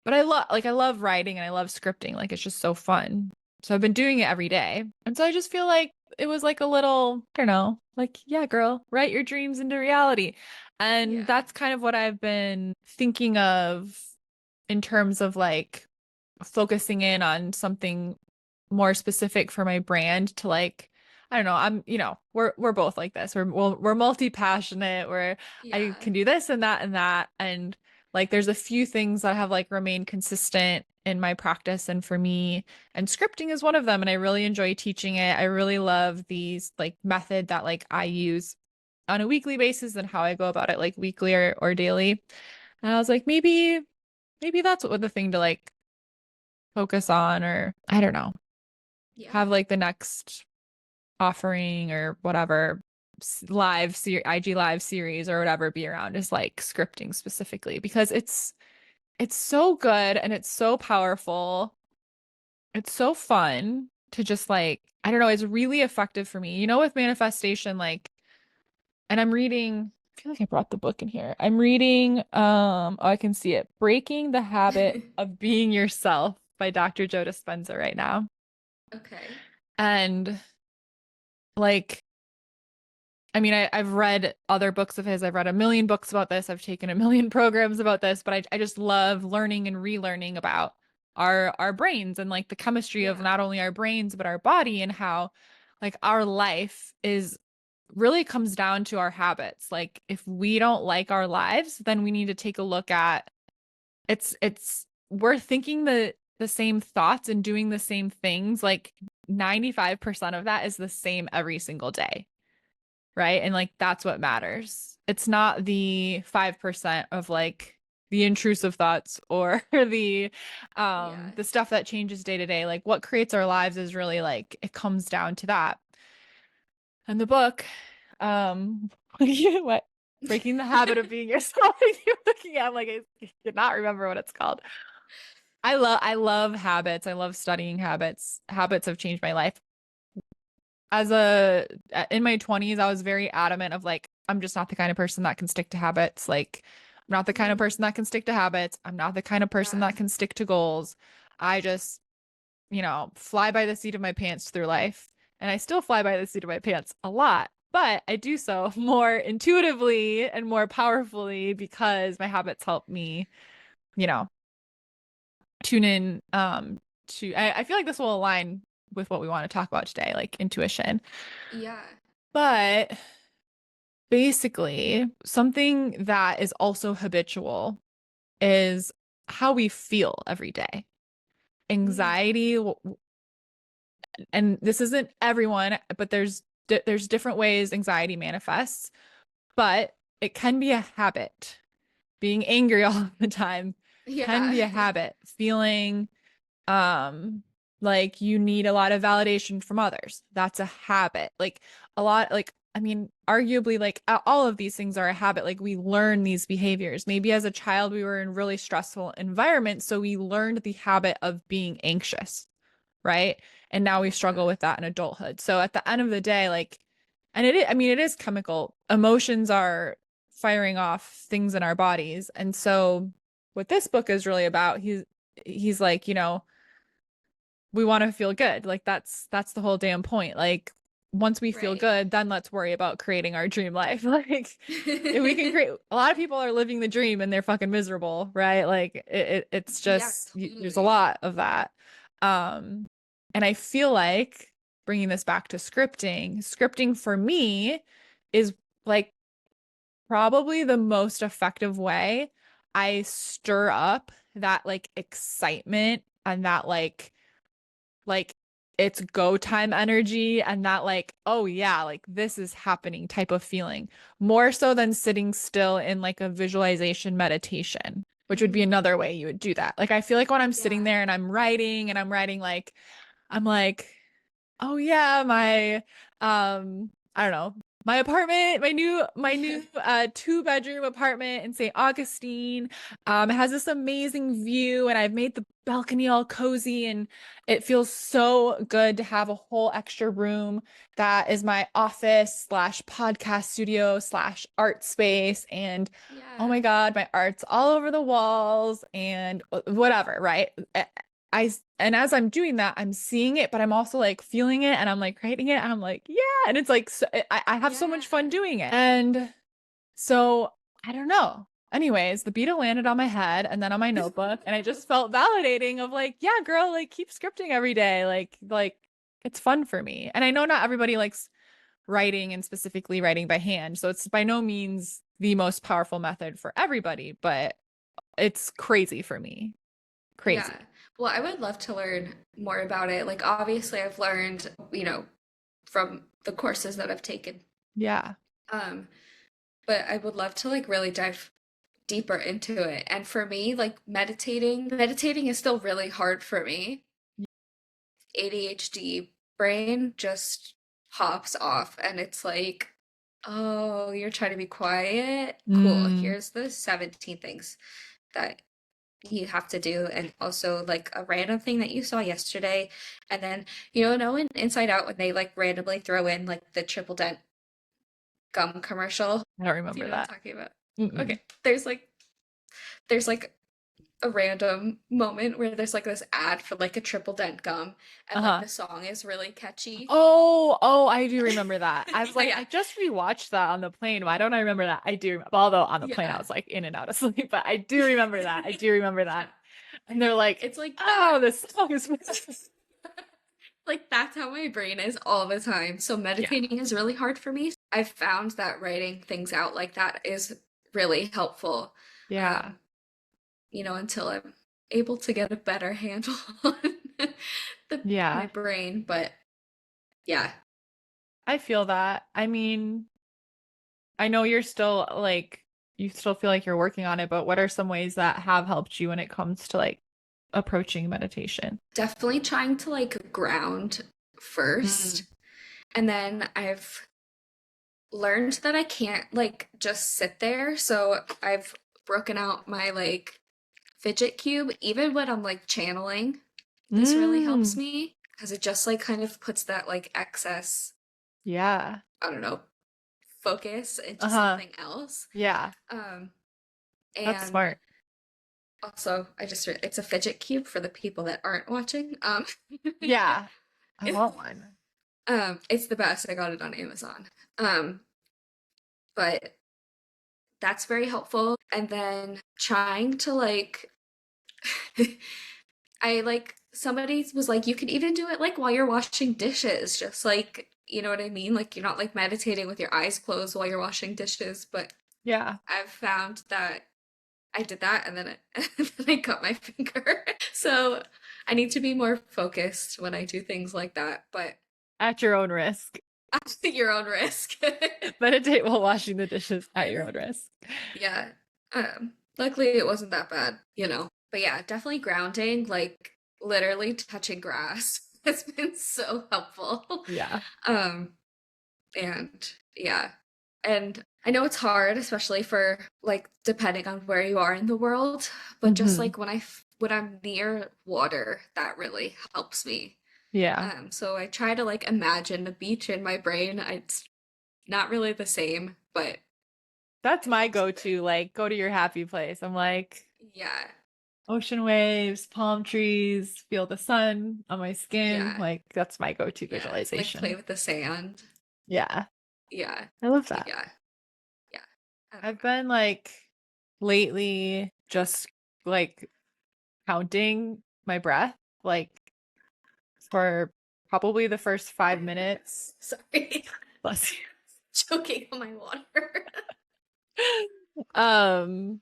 But I love writing and I love scripting. Like it's just so fun. So I've been doing it every day. And so I just feel like it was like a little, I don't know, like, yeah, girl, write your dreams into reality. And Yeah. that's kind of what I've been thinking of in terms of like focusing in on something more specific for my brand to like I don't know, we're both like this. We're multi-passionate where I Yeah. can do this and that and like there's a few things that have like remained consistent in my practice and for me and scripting is one of them and I really enjoy teaching it. I really love these like method that like I use on a weekly basis and how I go about it like weekly or daily. And I was like maybe that's what the thing to like focus on or I don't know, Yeah. have like the next offering or whatever IG live series or whatever be around is like scripting specifically because it's so good and it's so powerful. It's so fun to just like I don't know, it's really effective for me. With manifestation like and I'm reading I feel like I brought the book in here. I'm reading oh I can see it. Breaking the Habit of Being Yourself by Dr. Joe Dispenza right now. Okay. And like I mean, I've read other books of his. I've read a million books about this. I've taken a million programs about this, but I just love learning and relearning about our brains and like the chemistry of Yeah. not only our brains, but our body and how like our life is really comes down to our habits. Like if we don't like our lives, then we need to take a look at it's we're thinking the same thoughts and doing the same things. Like 95% of that is the same every single day, right? And like that's what matters. It's not the 5% of like the intrusive thoughts or Yeah. the stuff that changes day to day. Like what creates our lives is really like it comes down to that. And the book, what breaking the habit of being yourself. You're looking at like I cannot remember what it's called. I love habits. I love studying habits. Habits have changed my life as a in my 20s I was very adamant of like I'm just not the kind of person that can stick to habits. Like I'm not the kind of Mhm. person that can stick to habits. I'm not the kind of person Yeah. that can stick to goals. I just fly by the seat of my pants through life, and I still fly by the seat of my pants a lot, but I do so more intuitively and more powerfully because my habits help me you know tune in to I feel like this will align with what we want to talk about today, like intuition. Yeah. But basically, something that is also habitual is how we feel every day. Mm. Anxiety, and this isn't everyone, but there's different ways anxiety manifests, but it can be a habit. Being angry all the time can Yeah. be a habit. Feeling like you need a lot of validation from others. That's a habit. Like a lot like I mean, arguably, like all of these things are a habit. Like we learn these behaviors. Maybe as a child, we were in really stressful environments, so we learned the habit of being anxious, right? And now we struggle Yeah. with that in adulthood. So at the end of the day, like, and I mean, it is chemical. Emotions are firing off things in our bodies. And so what this book is really about, he's like, we want to feel good. Like that's the whole damn point. Like once we feel Right. good, then let's worry about creating our dream life. Like if we can create, a lot of people are living the dream and they're fucking miserable, right? Like it's Yeah, just there's a totally. lot of that. Um, and I feel like bringing this back to scripting for me is like probably the most effective way I stir up that like excitement and that like it's go time energy and that like oh yeah like this is happening type of feeling more so than sitting still in like a visualization meditation, which would be Mhm. another way you would do that. Like I feel like when I'm sitting Yeah. there and I'm writing like I'm like oh yeah, I don't know, my apartment, my new 2 bedroom apartment in St. Augustine. It has this amazing view and I've made the balcony all cozy and it feels so good to have a whole extra room that is my office slash podcast studio slash art space. And oh Yeah. my God, my art's all over the walls and whatever, right? And as I'm doing that, I'm seeing it, but I'm also like feeling it and I'm like creating it and I'm like, yeah. And it's like, so, I have so much fun Yeah. doing it. And so I don't know. Anyways, the beetle landed on my head and then on my notebook, and I just felt validating of like, yeah, girl, like keep scripting every day. Like it's fun for me. And I know not everybody likes writing and specifically writing by hand. So it's by no means the most powerful method for everybody, but it's crazy for me. Yeah. Crazy. Well, I would love to learn more about it. Like, obviously, I've learned, from the courses that I've taken. Yeah. Um, but I would love to like really dive deeper into it. And for me, like meditating is still really hard for me. ADHD brain just hops off and it's like, oh, you're trying to be quiet? Cool. Mm, Here's the 17 things that you have to do, and also like a random thing that you saw yesterday. And then, in Inside Out when they like randomly throw in like the triple dent gum commercial. I don't Do you remember know what I'm that. talking about? Mm-mm. Okay. There's like a random moment where there's like this ad for like a triple dent gum, and like Uh-huh. the song is really catchy. Oh, I do remember that. I was like, Yeah. I just rewatched that on the plane. Why don't I remember that? I do. Although on the plane, I Yeah. was like in and out of sleep, but I do remember that. I do remember that. And they're like, It's like that. oh, this song is. Like that's how my brain is all the time. So Yeah. meditating is really hard for me. I've found that writing things out like that is really helpful. Yeah. Um, until I'm able to get a better handle on my Yeah. brain. But yeah, I feel that. I mean, I know you're still like, you still feel like you're working on it, but what are some ways that have helped you when it comes to like approaching meditation? definitely trying to like ground Mm. first. And then I've learned that I can't like just sit there. So I've broken out my like fidget cube, even when I'm like channeling. This really helps Mm. me because it just like kind of puts that like excess, Yeah. I don't know, focus into Uh-huh. something else. Yeah. Um, That's and smart. also it's a fidget cube for the people that aren't watching. Yeah. I it, want one. it's the best. I got it on Amazon. Um, but that's very helpful. And then trying to like I like somebody was like, you can even do it like while you're washing dishes, just like, you know what I mean? Like you're not like meditating with your eyes closed while you're washing dishes, but Yeah. I've found that I did that and then and then I cut my finger. So I need to be more focused when I do things like that, but At your own risk. at your own risk. Meditate while washing the dishes at your own risk. Yeah. Luckily it wasn't that bad. But yeah, definitely grounding, like literally touching grass has been so helpful. Yeah. Um, And yeah. And I know it's hard, especially for like depending on where you are in the world, but just Hmm. like when I'm near water, that really helps me. Yeah. So I try to like imagine the beach in my brain. It's not really the same, but That's it my helps a bit. go-to, like go to your happy place. I'm like Yeah. ocean waves, palm trees, feel the sun on my skin. Yeah. Like that's my go-to Yeah. Like play visualization. with the sand. Yeah. Yeah. I love that. Yeah. Yeah. I don't I've know. been like lately just like counting my breath like for probably the first 5 minutes. Sorry. Bless Choking on my water. you.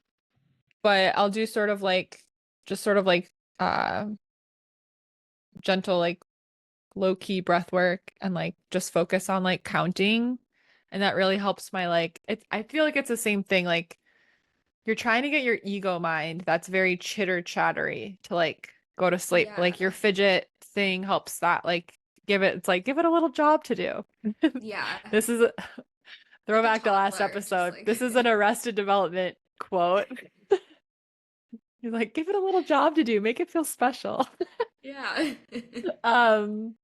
But I'll do sort of like just sort of like gentle like low key breath work and like just focus on like counting. And that really helps my like it I feel like it's the same thing. Like you're trying to get your ego mind that's very chitter chattery to like go to sleep. Like your Yeah. fidget thing helps that like give it a little job to do. Yeah. This is a Like a throwback to last toddler, just episode. This is an like Arrested Development quote. You're like, give it a little job to do, make it feel special. yeah. Um,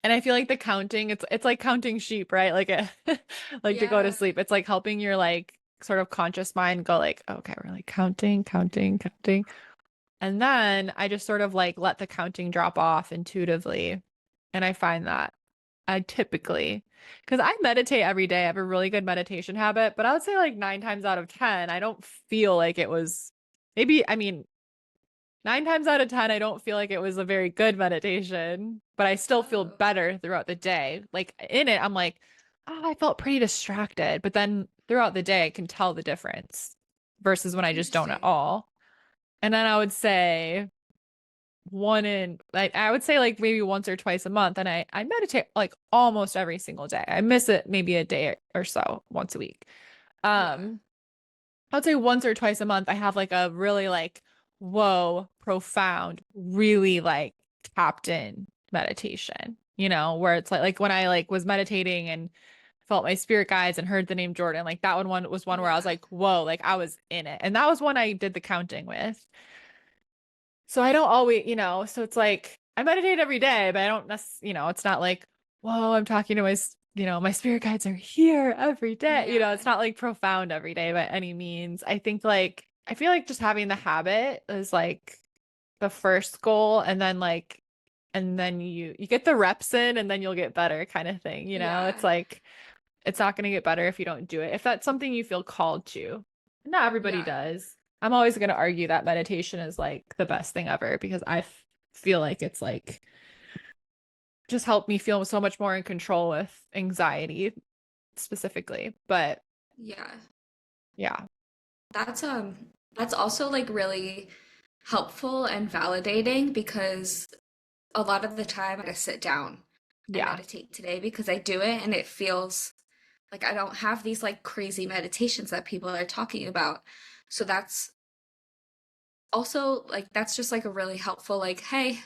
and I feel like the counting, it's like counting sheep, right? Like like to go to Yeah. sleep. It's like helping your like sort of conscious mind go like, okay, we're like counting, counting, counting. And then I just sort of like let the counting drop off intuitively. And I find that I typically, because I meditate every day, I have a really good meditation habit, but I would say like 9 times out of 10, I don't feel like it was maybe, I mean, 9 times out of 10, I don't feel like it was a very good meditation, but I still feel Oh, better throughout the day. Like in it, I'm like, oh, I felt pretty distracted. But then throughout the day, I can tell the difference versus when I just don't at interesting. all. And then I would say I would say like maybe once or twice a month. And I meditate like almost every single day. I miss it maybe a day or so once a week. Yeah. Um, I would say once or twice a month, I have like a really like, whoa, profound, really like tapped in meditation, where it's like when I like was meditating and felt my spirit guides and heard the name Jordan, like that one was one where I was Yeah. like, whoa, like I was in it. And that was one I did the counting with. So I don't always, so it's like I meditate every day, but I don't it's not like, whoa, I'm talking to my spirit guides are here every day. It's Yeah. not like profound every day by any means. I think like, I feel like just having the habit is like the first goal. And then you get the reps in and then you'll get better kind of thing. It's Yeah. like, it's not going to get better if you don't do it. If that's something you feel called to, not everybody Yeah. does. I'm always going to argue that meditation is like the best thing ever because feel like it's like just helped me feel so much more in control with anxiety specifically. But Yeah. yeah, That's also like really helpful and validating because a lot of the time I sit down and yeah, meditate today because I do it and it feels like I don't have these like crazy meditations that people are talking about. So that's also like that's just like a really helpful like, hey,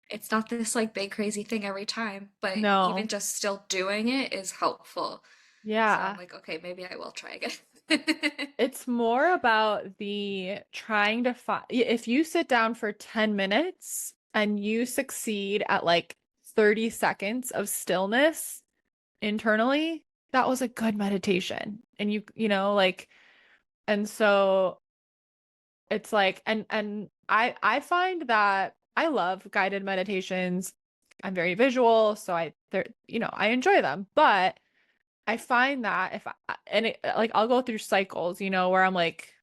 it's not this like big crazy thing every time, but even no, just still doing it is helpful. So I'm yeah. like, okay, maybe I will try again. It's more about the trying to find, if you sit down for 10 minutes and you succeed at like 30 seconds of stillness internally, that was a good meditation. And like, and so it's like, and I find that I love guided meditations. I'm very visual, so I enjoy them. But I find that like I'll go through cycles, where I'm like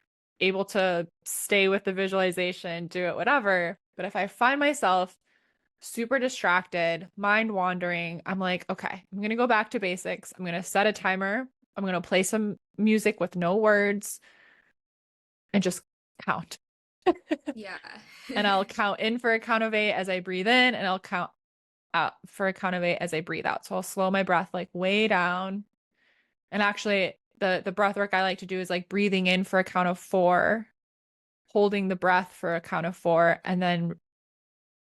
able to stay with the visualization, do it, whatever. But if I find myself super distracted, mind wandering, I'm like, okay, I'm gonna go back to basics. I'm gonna set a timer. I'm gonna play some music with no words and just count. Yeah. And I'll count in for a count of 8 as I breathe in, and I'll count out for a count of 8 as I breathe out. So I'll slow my breath like way down. And actually, the breath work I like to do is like breathing in for a count of 4, holding the breath for a count of 4, and then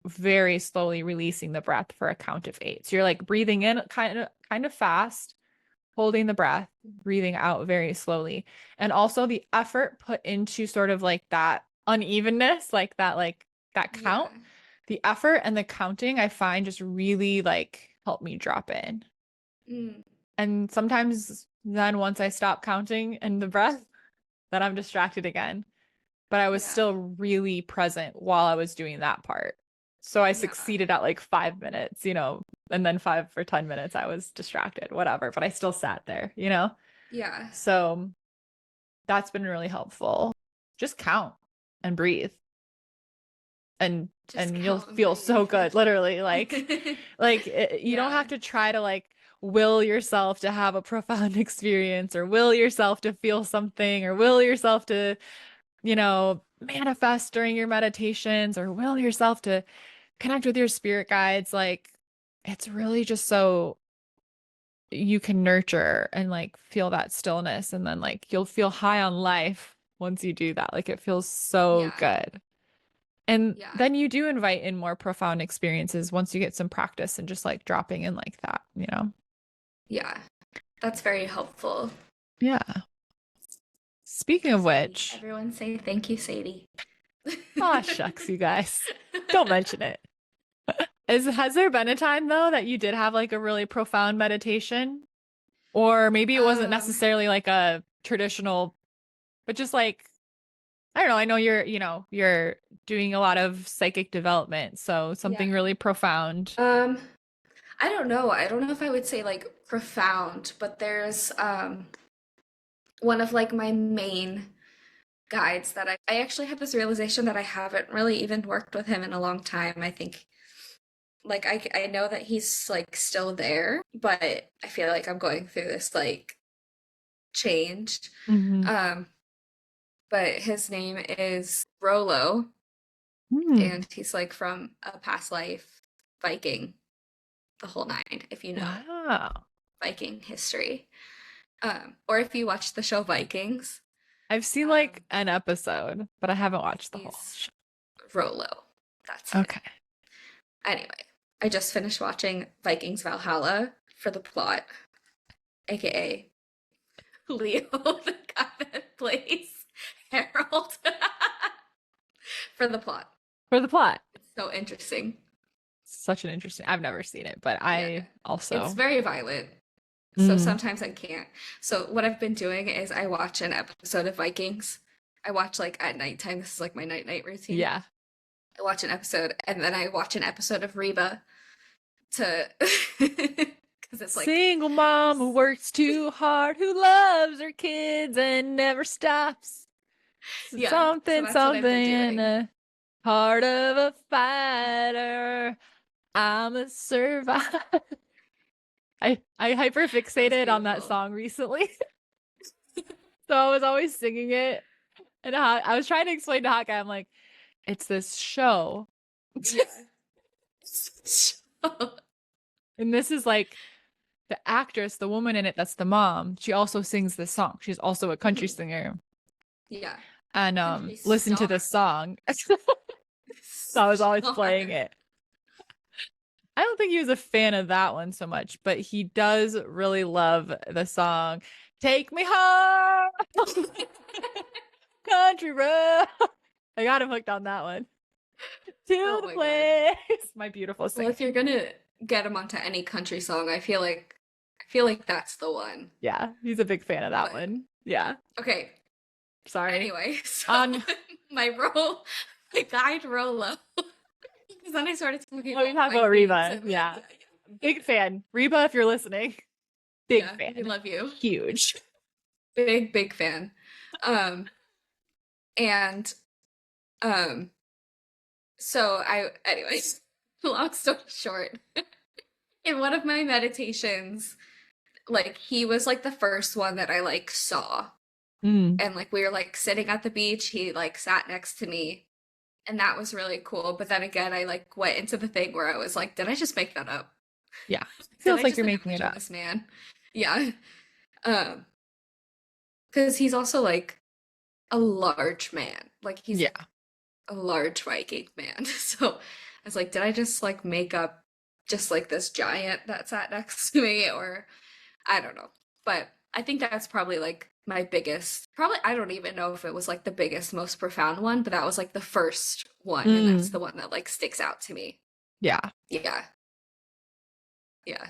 very slowly releasing the breath for a count of 8. So you're like breathing in kind of fast, holding the breath, breathing out very slowly. And also the effort put into sort of like that unevenness, like that Yeah. count, the effort and the counting, I find just really like help me drop in. Mm, And sometimes then once I stop counting and the breath, then I'm distracted again. But I was yeah. still really present while I was doing that part. So I Yeah. succeeded at like 5 minutes, and then 5 or 10 minutes I was distracted, whatever, but I still sat there. Yeah. So that's been really helpful. Just count and breathe and Just and you'll count and feel breathe. so good, literally. Like you don't Yeah. have to try to like will yourself to have a profound experience or will yourself to feel something or will yourself to manifest during your meditations or will yourself to connect with your spirit guides. Like, it's really just so you can nurture and like feel that stillness. And then, like, you'll feel high on life once you do that. Like, it feels so Yeah. good. And Yeah. then you do invite in more profound experiences once you get some practice and just like dropping in like that. Yeah. That's very helpful. Yeah. Speaking of Sadie. which, Everyone say thank you, Sadie. ah, shucks, you guys. Don't mention it. Has there been a time though that you did have like a really profound meditation? Or maybe it wasn't Um, necessarily like a traditional, but just like, I don't know, I know you're doing a lot of psychic development, so yeah. something really profound. Um, I don't know. I don't know if I would say like profound, but there's one of like my main guides that I actually had this realization that I haven't really even worked with him in a long time. I think like I know that he's like still there, but I feel like I'm going through this like change. Hmm. Um, but his name is Rolo, Hmm. and he's like from a past life Viking, the whole nine, if you know Wow. Viking history. Or if you watch the show Vikings, I've seen like um, an episode, but I haven't watched the whole he's show. Rolo. That's him. Okay. Anyway, I just finished watching Vikings Valhalla for the plot, aka Leo, the guy that plays Harold, for the plot. For the plot. It's so interesting. Such an interesting. I've never seen it, but Yeah, I it's also. very violent. So Mm, sometimes I can't. So what I've been doing is I watch an episode of Vikings. I watch like at nighttime. This is like my night routine. yeah. I watch an episode and then I watch an episode of Reba to because it's like Single mom who works too hard, who loves her kids and never stops. yeah. So Something, that's what I've been something, doing. heart of a fighter. I'm a survivor. I hyper That was fixated on that beautiful. song recently. So I was always singing it. And I was trying to explain to Hawkeye, I'm like, it's this show. Yeah. And this is like the actress, the woman in it that's the mom. She also sings this song. She's also a country Mhm. singer. Yeah. And Country listen to star. this song. So I was always Star. playing it. I don't think he was a fan of that one so much, but he does really love the song Take Me Home, Country Road. I got him hooked on that one. To Oh the my God. place. My beautiful Well, singing. if you're gonna get him onto any country song, I feel like that's the one. Yeah, he's a big fan of that But one. Yeah. okay. Sorry. Anyway, so On my guide Rolo. Because then I started talking Let me about talk about Vikings Reba. and like Yeah. Big fan. Reba, if you're listening, big yeah, we fan. love you. Huge. Big fan. Um and um so I anyways, long story short, in one of my meditations, like he was like the first one that I like saw. Mm, And like we were like sitting at the beach, he like sat next to me, and that was really cool. But then again, I like went into the thing where I was like, did I just make that up? yeah. Did Feels I like just you're making it imagine up. this man? Yeah. Um, because he's also like a large man. Like he's Yeah. a large Viking man. So I was like, did I just like, make up just like this giant that sat next to me? Or I don't know. But I think that's probably like my biggest, probably, I don't even know if it was like the biggest, most profound one, but that was like the first one. And that's Mm, the one that like sticks out to me. yeah. Yeah. Yeah.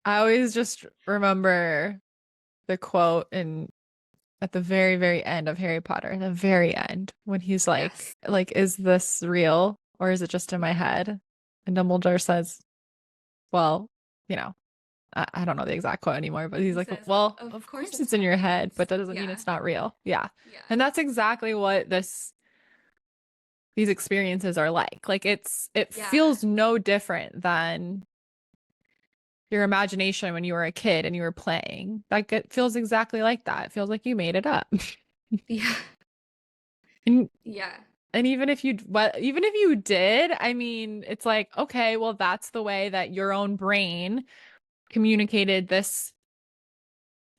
I always just remember the quote in at the very, very end of Harry Potter, the very end, when he's Yes. like, is this real or is it just in my Yeah. head? And Dumbledore says, well, you know, I don't know the exact quote anymore, but he's He like, says, well, of of course course it's it's in fine your if head, but it's, that doesn't mean yeah. it's not real. Yeah. Yeah. And that's exactly what these experiences are like. Like it Yeah. feels no different than your imagination when you were a kid and you were playing. Like it feels exactly like that. It feels like you made it up. Yeah. And Yeah. even if you well, even if you did, I mean, it's like, okay, well, that's the way that your own brain communicated this.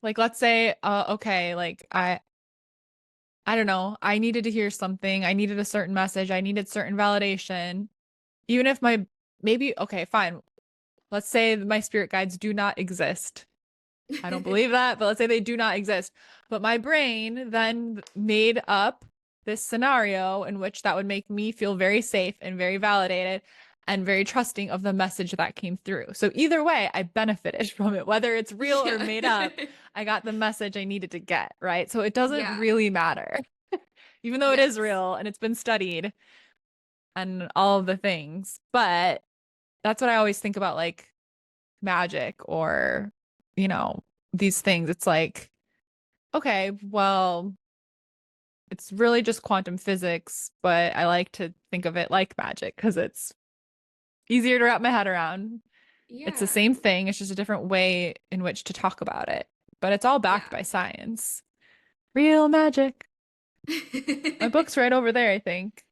Like, let's say, okay, like I don't know, I needed to hear something, I needed a certain message, I needed certain validation. Even if my maybe, okay, fine. Let's say my spirit guides do not exist. I don't believe that, but let's say they do not exist. But my brain then made up this scenario in which that would make me feel very safe and very validated and very trusting of the message that came through. So either way, I benefited from it, whether it's real or Yeah. made up. I got the message I needed to get, right? So it doesn't Yeah. really matter, even though it is Yes. real and it's been studied and all of the things. But that's what I always think about, like magic or, you know, these things. It's like, okay, well, it's really just quantum physics, but I like to think of it like magic because it's easier to wrap my head around. It's the Yeah. same thing, it's just a different way in which to talk about it, but it's all backed Yeah. by science. Real magic. My book's right over there, I think.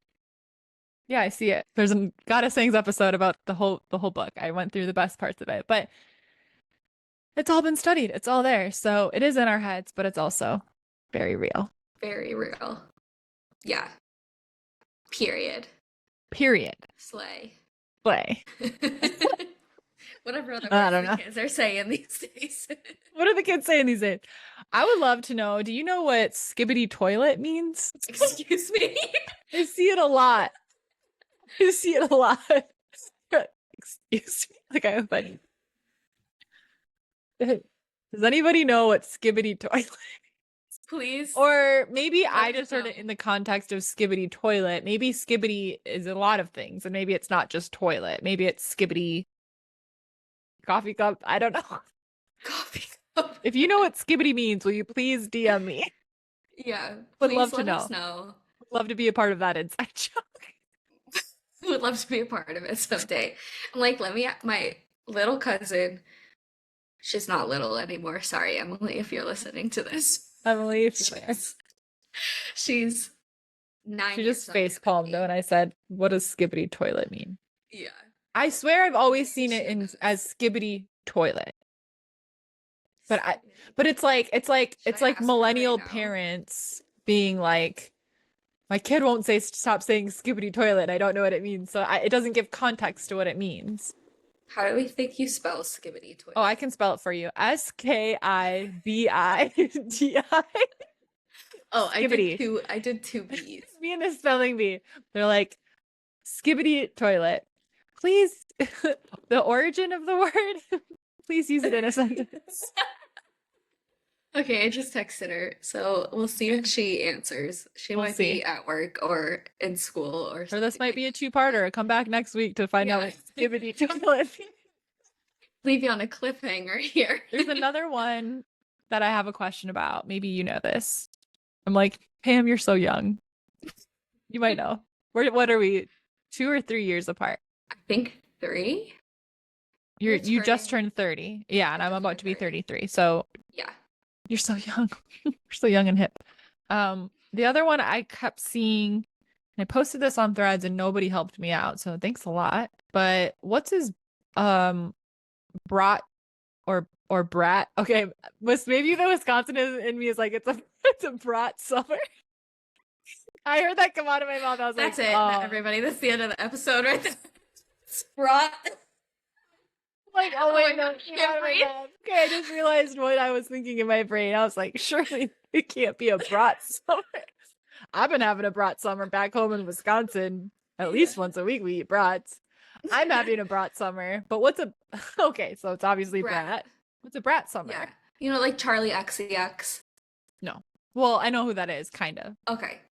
Yeah, I see it. There's a Goddess Sayings episode about the whole book. I went through the best parts of it, but it's all been studied. It's all there. So it is in our heads, but it's also very real. Very real. Yeah. Period. Period. Slay. Play. Whatever other I words don't the know. kids are saying these days. What are the kids saying these days? I would love to know. Do you know what Skibidi Toilet means? Excuse me. I see it a lot. I see it a lot. Excuse me. Like I have any. Does anybody know what Skibidi Toilet? Please Or maybe let I us just heard it know. in the context of Skibidi Toilet. Maybe Skibidi is a lot of things, and maybe it's not just toilet. Maybe it's Skibidi coffee cup. I don't know. Coffee cup. If you know what Skibidi means, will you please DM me? Yeah, Would please love to let us know. know. Would love to be a part of that inside joke. I would love to be a part of it someday. I'm like, let me, my little cousin, she's not little anymore. Sorry, Emily, if you're listening to this. Emily, if you're there. She's nine She years just younger face than palmed me. when I said, "What does Skibidi Toilet mean?" Yeah, I swear I've always maybe seen it she in knows. as Skibidi Toilet. But I Skibbity. but Should it's I like ask her right millennial now? parents being like, my kid won't say stop saying Skibidi Toilet. I don't know what it means. So it doesn't give context to what it means. How do we think you spell Skibbity Oh, I Toilet? can spell it for you. Skibidi. Oh, Skibbity. I did two B's. Me and the spelling bee. They're like Skibidi Toilet. Please, the origin of the word, please use it in a sentence. Okay, I just texted her, so we'll see if she answers. She We'll might be see. at work or in school or Or this something might like be a that. two-parter. Come back next week to find out Yeah. what Skibidi Toilet. Leave you on a cliffhanger here. There's another one that I have a question about. Maybe you know this. I'm like, Pam, you're so young. You might know. What are we? 2 or 3 years apart. I think three. We're You just turning, turned 30. Yeah, and we I'm just about turned to be 30. 33. So Yeah. you're so young. You're so young and hip. The other one I kept seeing, and I posted this on Threads and nobody helped me out, so thanks a lot. But what's his um brat or brat? Okay, maybe the Wisconsin in me is like it's a it's a brat summer. I heard that come out of my mouth. I was That's like, it, oh, everybody. That's the end of the episode right there. Sprott. Like, oh Oh my wait, no, God, it I came out can't of my breathe. mouth. Okay, I just realized what I was thinking in my brain. I was like, surely it can't be a brat summer. I've been having a brat summer back home in Wisconsin. At Yeah. least once a week we eat brats. I'm having a brat summer, but what's a okay? So it's obviously Brat. brat. What's a brat Yeah. summer? You know, like Charlie XCX. No. Well, I know who that is, kind of. Okay.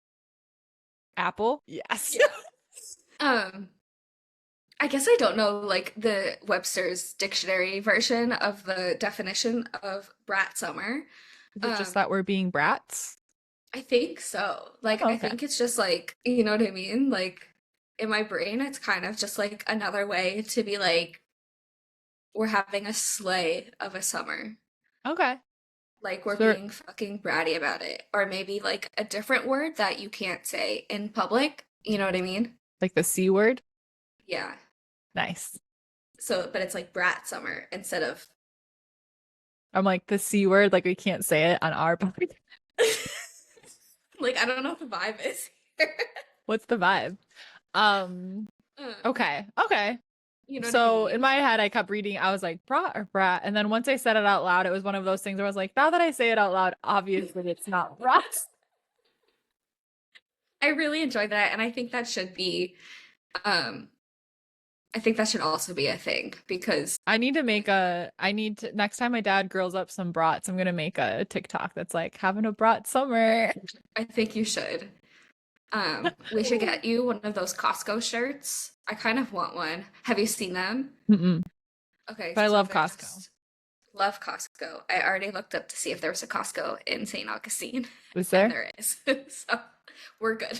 Apple? Yes. Yeah. Um, I guess I don't know like the Webster's dictionary version of the definition of brat summer. Is it just Um, that we're being brats? I think so. Like, Oh, I okay. think it's just like, you know what I mean? Like, in my brain, it's kind of just like another way to be like, we're having a sleigh of a summer. Okay. Like, we're So being fucking bratty about it. Or maybe like a different word that you can't say in public. You know what I mean? like the C word? Yeah. Nice. So, but it's like brat summer instead of. I'm like the C word, like we can't say it on our podcast. Like, I don't know what the vibe is here. What's the vibe? Um, Um, okay. Okay. you know what I So in mean? my head, I kept reading, I was like, brat or brat. And then once I said it out loud, it was one of those things where I was like, now that I say it out loud, obviously it's not brat. I really enjoyed that, and I think that should be um I think that should also be a thing because I need to make like a, I need to, next time my dad grills up some brats, I'm gonna make a TikTok that's like having a brat summer. I think you should. We should get you one of those Costco shirts. I kind of want one. Have you seen them? Mm-mm. Okay, But I so love they're Costco. just love Costco. I already looked up to see if there was a Costco in St. Augustine, Is and there? there is. So we're good.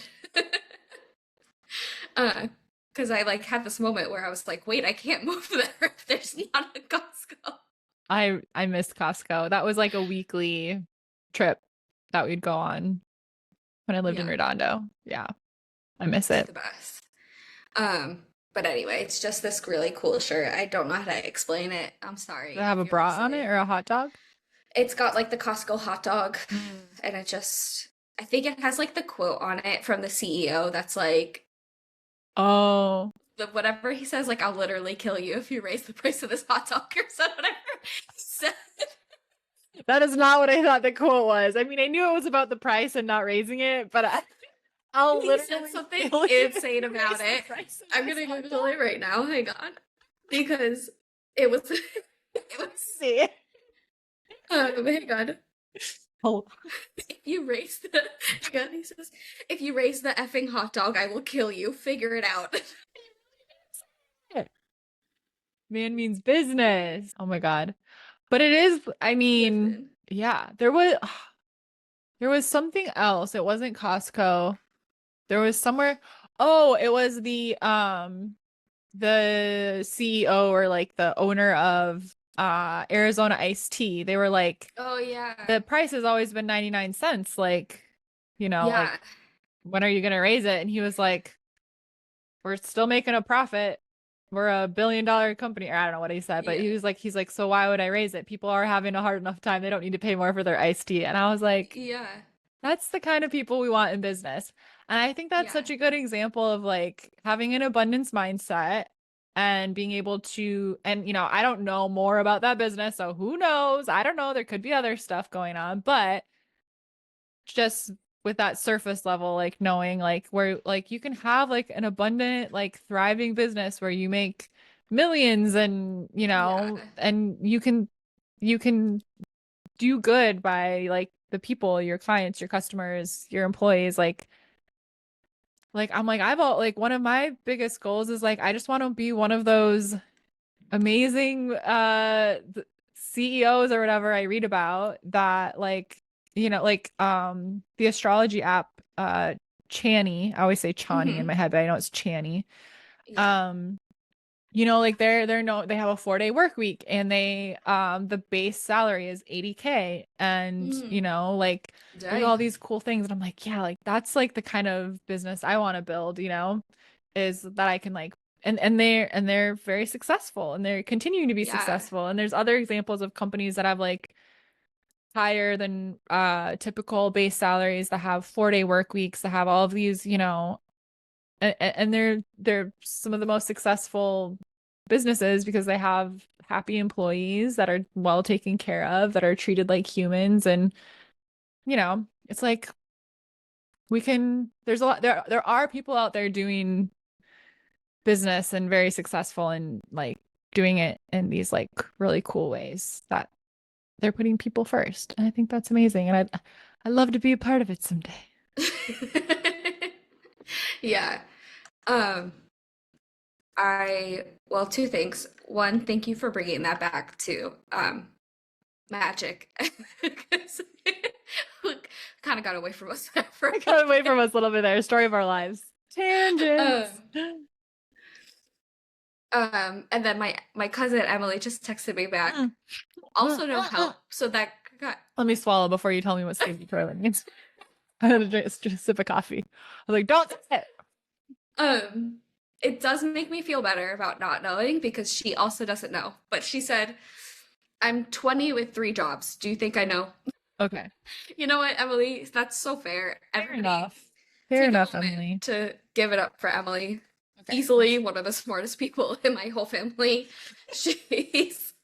Uh, because I like had this moment where I was like, wait, I can't move there if there's not a Costco. I miss Costco. That was like a weekly trip that we'd go on when I lived in Yeah, Redondo. Yeah, I miss it's it. the best. But anyway, it's just this really cool shirt. I don't know how to explain it. I'm Does it sorry have if a you're bra on it listening. or a hot dog? It's got like the Costco hot dog, Mm. and it just, I think it has like the quote on it from the CEO that's like, Oh, the whatever he says, like, I'll literally kill you if you raise the price of this hot dog or so, whatever he said. that is not what I thought the quote was. I mean, I knew it was about the price and not raising it, but I'll He said literally something kill you if insane you raise about the it. price of I'm this gonna hot Google dog. it right now. Hang on. Because it was, it was, See? hang on. Hold If you raise the, hang on, he says, if you raise the effing hot dog, I will kill you. Figure it out. on. Man means business. Oh my God. But it is, I mean, Listen. yeah, there was something else. It wasn't Costco. There was somewhere. Oh, it was the CEO or like the owner of Arizona Iced Tea. They were like, Oh yeah. the price has always been 99 cents. Like, like Yeah. when are you gonna raise it? And he was like, we're still making a profit. We're a $1 billion company. Or I don't know what he said, but Yeah. he's like, so why would I raise it? People are having a hard enough time. They don't need to pay more for their iced tea. And I was like, Yeah. that's the kind of people we want in business. And I think that's Yeah. such a good example of like having an abundance mindset and being able to, and I don't know more about that business, so who knows? I don't know. There could be other stuff going on, but just with that surface level, like knowing like where like you can have like an abundant, like thriving business where you make millions and Yeah. and you can do good by like the people, your clients, your customers, your employees, like I'm like I've all like one of my biggest goals is like I just want to be one of those amazing CEOs or whatever I read about that like like the astrology app Chani. I always say Chani in Hmm. my head, but I know it's Chani. Yeah. um they're no they have a 4-day work week and they the base salary is 80K and Mm. like there's Dang. all these cool things and I'm like yeah like that's like the kind of business I want to build is that I can like and they're very successful and they're continuing to be Yeah. successful and there's other examples of companies that have like higher than typical base salaries that have 4-day work weeks that have all of these and they're some of the most successful businesses because they have happy employees that are well taken care of, that are treated like humans. And, it's like there's a lot, there are people out there doing business and very successful and like doing it in these like really cool ways that they're putting people first. And I think that's amazing. And I love to be a part of it someday. Yeah. Um, well, two things. One, thank you for bringing that back to magic. 'Cause we kind of got away from us for I a got away from bit. us a little bit there. Story of our lives. Um, Tangents. and then my cousin Emily just texted me back. Also no help. So that got Let me swallow before you tell me what Skibidi Toilet means. I had to drink just a sip of coffee. I was like, don't say it. um it does make me feel better about not knowing because she also doesn't know. But she said, I'm 20 with 3 jobs. Do you think I know? Okay. You know what, Emily? That's so fair. Fair Everybody enough. Fair take a enough, moment Emily. to give it up for Emily. Okay. Easily one of the smartest people in my whole family. She's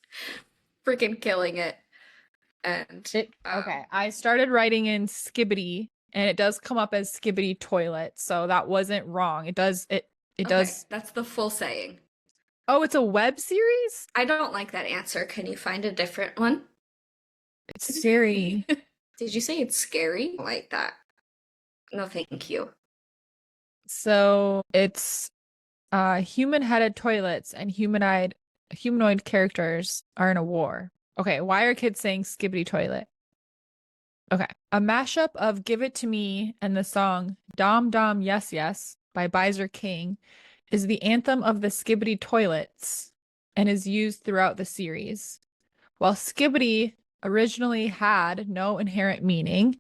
freaking killing it. And Okay. I started writing in Skibbity and it does come up as Skibidi Toilet, so that wasn't wrong. It okay, does. that's the full saying. Oh, it's a web series? I don't like that answer. Can you find a different one? It's scary. Did you say it's scary? I like that. No, thank you. So it's human-headed toilets and humanoid characters are in a war. Okay, why are kids saying Skibidi Toilet? Okay. A mashup of Give It to Me and the song Dom Dom Yes Yes by Bizer King is the anthem of the Skibidi Toilets and is used throughout the series. While Skibidi originally had no inherent meaning,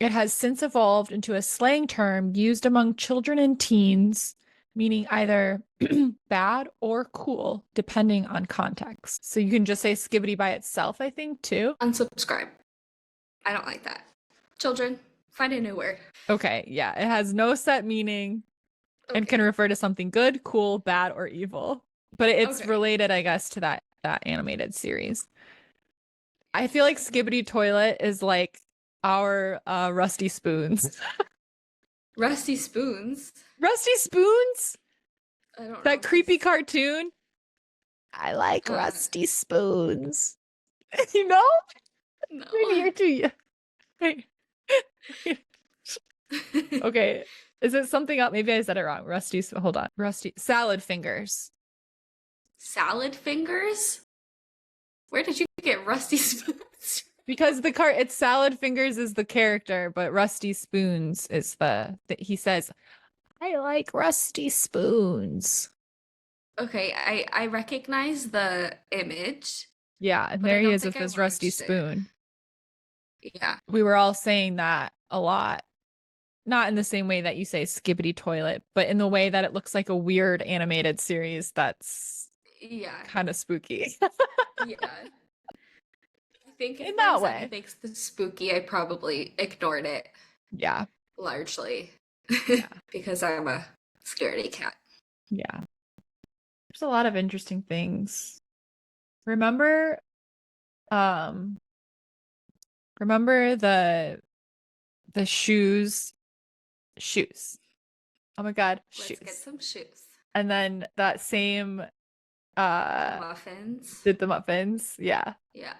it has since evolved into a slang term used among children and teens, meaning either bad or cool, depending on context. So you can just say Skibidi by itself, I think, too. Unsubscribe. I don't like that. Children, find a new word. Okay, yeah, it has no set meaning and can Okay. refer to something good, cool, bad, or evil. But it's Okay. related, I guess, to that animated series. I feel like Skibidi Toilet is like our Rusty Spoons. Rusty spoons. Rusty Spoons? I don't know That if creepy this. cartoon? I like Uh, Rusty Spoons. You know? Maybe no. you're too young. Wait. Okay. Is it something else? Maybe I said it wrong. Hold on. Rusty salad fingers. Salad fingers? Where did you get rusty spoons? Because it's salad fingers is the character, but Rusty Spoons is he says, I like Rusty Spoons. Okay, I recognize the image, Yeah, and but I there he don't is think with I his Rusty watched it. Spoon. Yeah. We were all saying that a lot. Not in the same way that you say Skibidi Toilet, but in the way that it looks like a weird animated series that's Yeah. kind of spooky. Yeah. I think In if there that was way. anything spooky, I probably ignored it Yeah. largely Yeah. because I'm a scaredy cat. Yeah. There's a lot of interesting things. Remember um remember the shoes. Oh my God, Let's get shoes. some shoes. And then that same The muffins. did the muffins. Yeah. Yeah.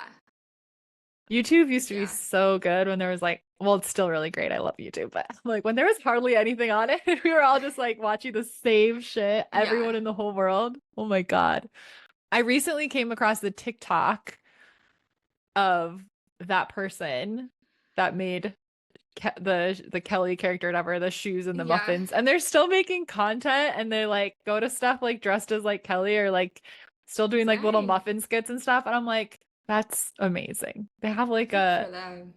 YouTube used to be Yeah. so good when there was like, well, it's still really great. I love YouTube, but like when there was hardly anything on it, we were all just like watching the same shit, Yeah. everyone in the whole world. Oh my God. I recently came across the TikTok of that person that made the Kelly character, whatever, the shoes and the Yeah. muffins, and they're still making content and they like go to stuff like dressed as like Kelly or like still doing like little Dang. muffin skits and stuff. And I'm like, that's amazing. They have like Good for them.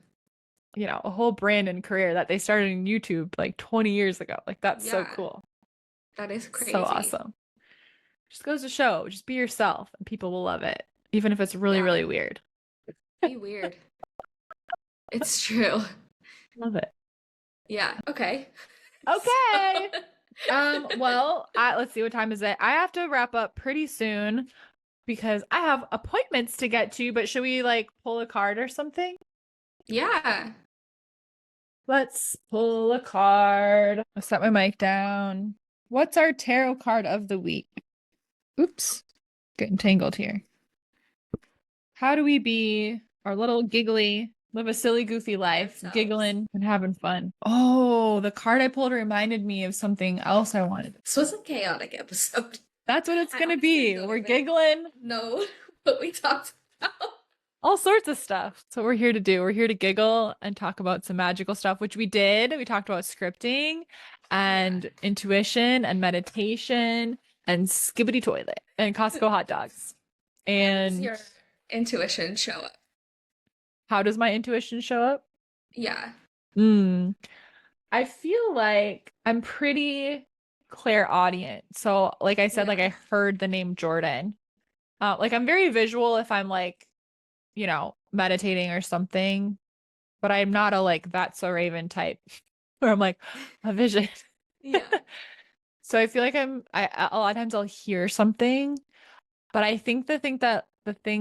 a whole brand and career that they started in YouTube like 20 years ago. Like that's so Yeah. cool. That is So crazy. awesome. Just goes to show, just be yourself and people will love it, even if it's really, Yeah. really weird. Be weird. It's true. Love it. Yeah. Okay. So, Okay. Well, let's see, what time is it? I have to wrap up pretty soon because I have appointments to get to, but should we like pull a card or something? Yeah. Let's pull a card. I'll set my mic down. What's our tarot card of the week? Oops, getting tangled here. How do we be our little giggly, live a silly, goofy life, Ourselves. giggling and having fun? Oh, the card I pulled reminded me of something else I wanted. This was a chaotic episode. That's what it's I gonna honestly be. don't We're even giggling, know what we talked about. all sorts of stuff. That's what we're here to do. We're here to giggle and talk about some magical stuff, which we did. We talked about scripting Yeah. and intuition and meditation and Skibidi Toilet and Costco hot dogs. How does And your intuition show up? how does my intuition show up? Yeah. Hmm. I feel like I'm pretty clairaudient. So, like I said, like I Yeah. heard the name Jordan. Like I'm very visual if I'm like, meditating or something, but I'm not a like that's a Raven type where I'm like a vision. Yeah. So I feel like a lot of times I'll hear something, but I think the thing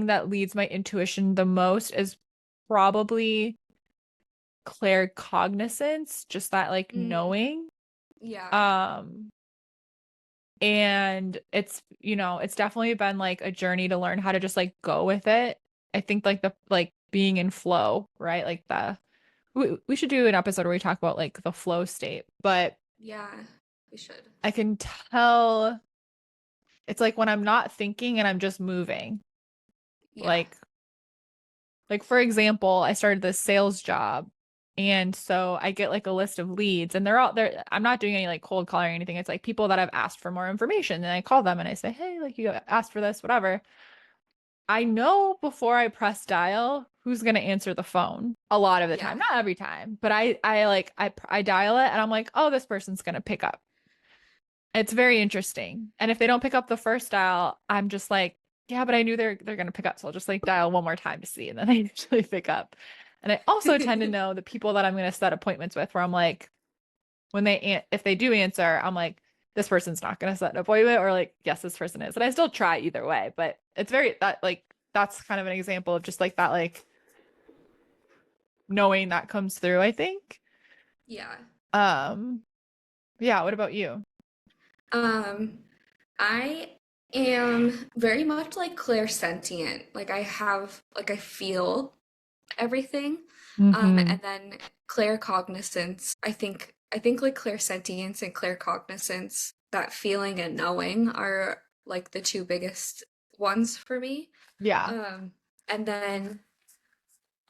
that leads my intuition the most is probably claircognizance, just that like Mm, knowing. yeah. Um and it's definitely been like a journey to learn how to just like go with it. I think like the like being in flow, right? Like we should do an episode where we talk about like the flow state, but Yeah. We should. I can tell it's like when I'm not thinking and I'm just moving. Yeah. Like for example, I started this sales job. And so I get like a list of leads and they're all there. I'm not doing any like cold calling or anything. It's like people that have asked for more information. And I call them and I say, hey, like you asked for this, whatever. I know before I press dial who's going to answer the phone a lot of the time, Yeah. not every time, but I dial it and I'm like, oh, this person's going to pick up. It's very interesting. And if they don't pick up the first dial, I'm just like, yeah, but I knew they're gonna pick up, so I'll just like dial one more time to see, and then they usually pick up. And I also tend to know the people that I'm gonna set appointments with, where I'm like, if they do answer, I'm like, this person's not gonna set an appointment, or like, yes, this person is. And I still try either way, but it's very that like that's kind of an example of just like that like knowing that comes through, I think. Yeah. Um, yeah, what about you? Um, I am very much like clairsentient. Like I feel everything. Mm-hmm. And then claircognizance. I think like clairsentience and claircognizance, that feeling and knowing are like the two biggest ones for me. Yeah. Um, and then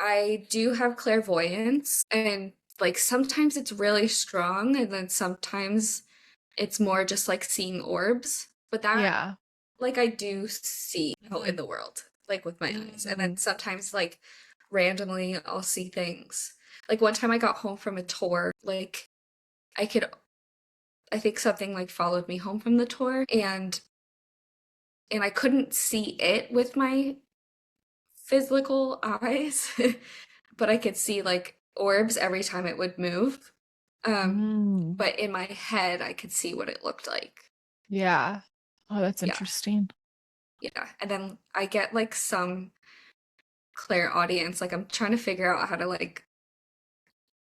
I do have clairvoyance, and like sometimes it's really strong, and then sometimes it's more just like seeing orbs. But that, Yeah. like, I do see out in the world, like with my eyes. And then Mm. sometimes, like, randomly, I'll see things. Like, one time I got home from a tour, like, I could, I think something like followed me home from the tour, and I couldn't see it with my physical eyes, but I could see like orbs every time it would move. Um, Mm. but in my head, I could see what it looked like. Yeah. Oh, that's Yeah, interesting. yeah. And then I get like some clairaudience. Like I'm trying to figure out how to like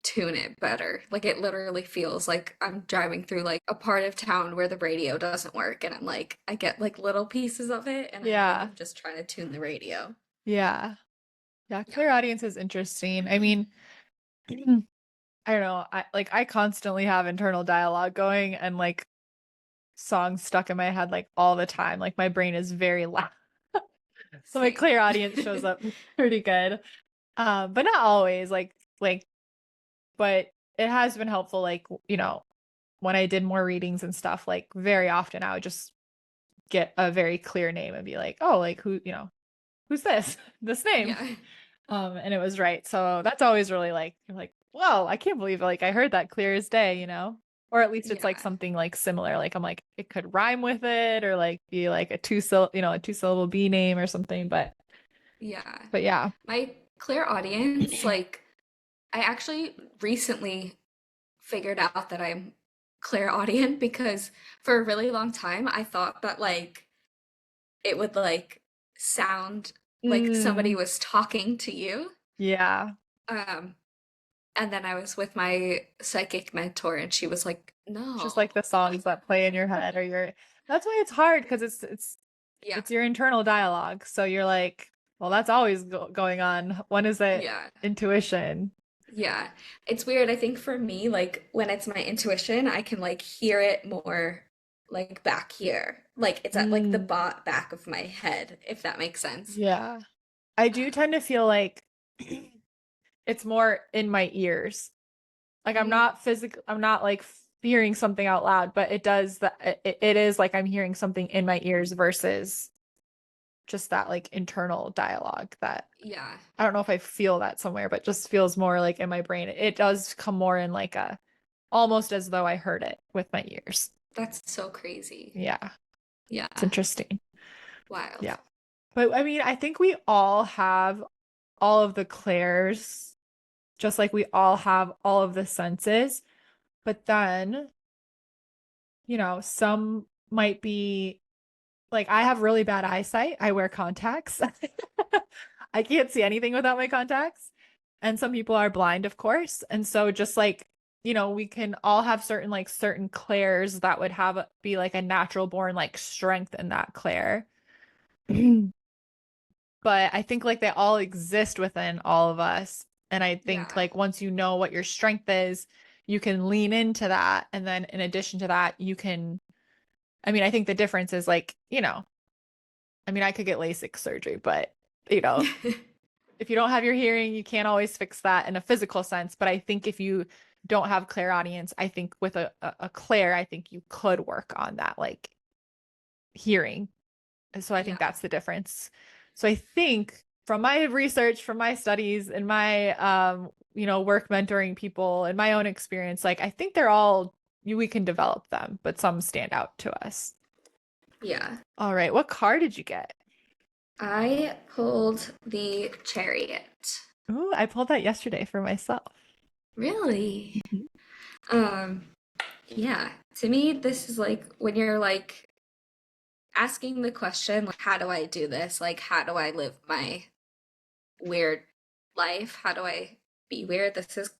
tune it better. Like it literally feels like I'm driving through like a part of town where the radio doesn't work, and I'm like, I get like little pieces of it, and I think Yeah. I'm just trying to tune the radio. Yeah. Yeah. Yeah. Clear audience is interesting. I mean, I don't know. I constantly have internal dialogue going and like songs stuck in my head like all the time. Like my brain is very loud. So my Same. clear audience shows up pretty good. But not always. But it has been helpful, like, when I did more readings and stuff, like very often I would just get a very clear name and be like, oh, like who's this? This name. Yeah. And it was right. So that's always really like you're like, whoa, I can't believe like I heard that clear as day. Or at least it's like Yeah. something like similar. Like I'm like it could rhyme with it or like be like a two-syllable B name or something. Yeah. But yeah. My clear audience, like, I actually recently figured out that I'm clairaudient because for a really long time I thought that like it would like sound like somebody Mm, was talking to you. yeah. Um, and then I was with my psychic mentor and she was like, Just "No." like the songs that play in your head or your that's why it's hard because Yeah. it's your internal dialogue. So you're like, well, that's always going on. When is it Yeah. intuition? Yeah. It's weird. I think for me, like when it's my intuition, I can like hear it more like back here. Like it's at like the Mm, back of my head, if that makes sense. yeah. I Uh, do tend to feel like it's more in my ears. Like mm, I'm not like hearing something out loud, but it does that it is like I'm hearing something in my ears versus just that like internal dialogue that yeah. I don't know if I feel that somewhere, but just feels more like in my brain. It does come more in like a almost as though I heard it with my ears. That's so crazy. Yeah, it's Yeah. interesting. Wild. Yeah. But I mean, I think we all have all of the clairs, just like we all have all of the senses. But then, some might be like I have really bad eyesight. I wear contacts. I can't see anything without my contacts. And some people are blind, of course. And so just like, we can all have certain clairs that would be like a natural born like strength in that clair. But I think like they all exist within all of us. And I think Yeah. like once you know what your strength is, you can lean into that. And then in addition to that, I mean, I think the difference is like, I mean, I could get LASIK surgery, but you know, if you don't have your hearing, you can't always fix that in a physical sense. But I think if you don't have clairaudience, I think with a clair, I think you could work on that like hearing. And so I think Yeah. that's the difference. So I think from my research, from my studies and my work mentoring people and my own experience, like I think they're all we can develop them, but some stand out to us. Yeah. All right, what car did you get? I pulled the chariot. Ooh, I pulled that yesterday for myself. Really? Mhm. Um, yeah. To me, this is like when you're like asking the question, like, how do I do this? Like, how do I live my weird life? How do I be weird? This is,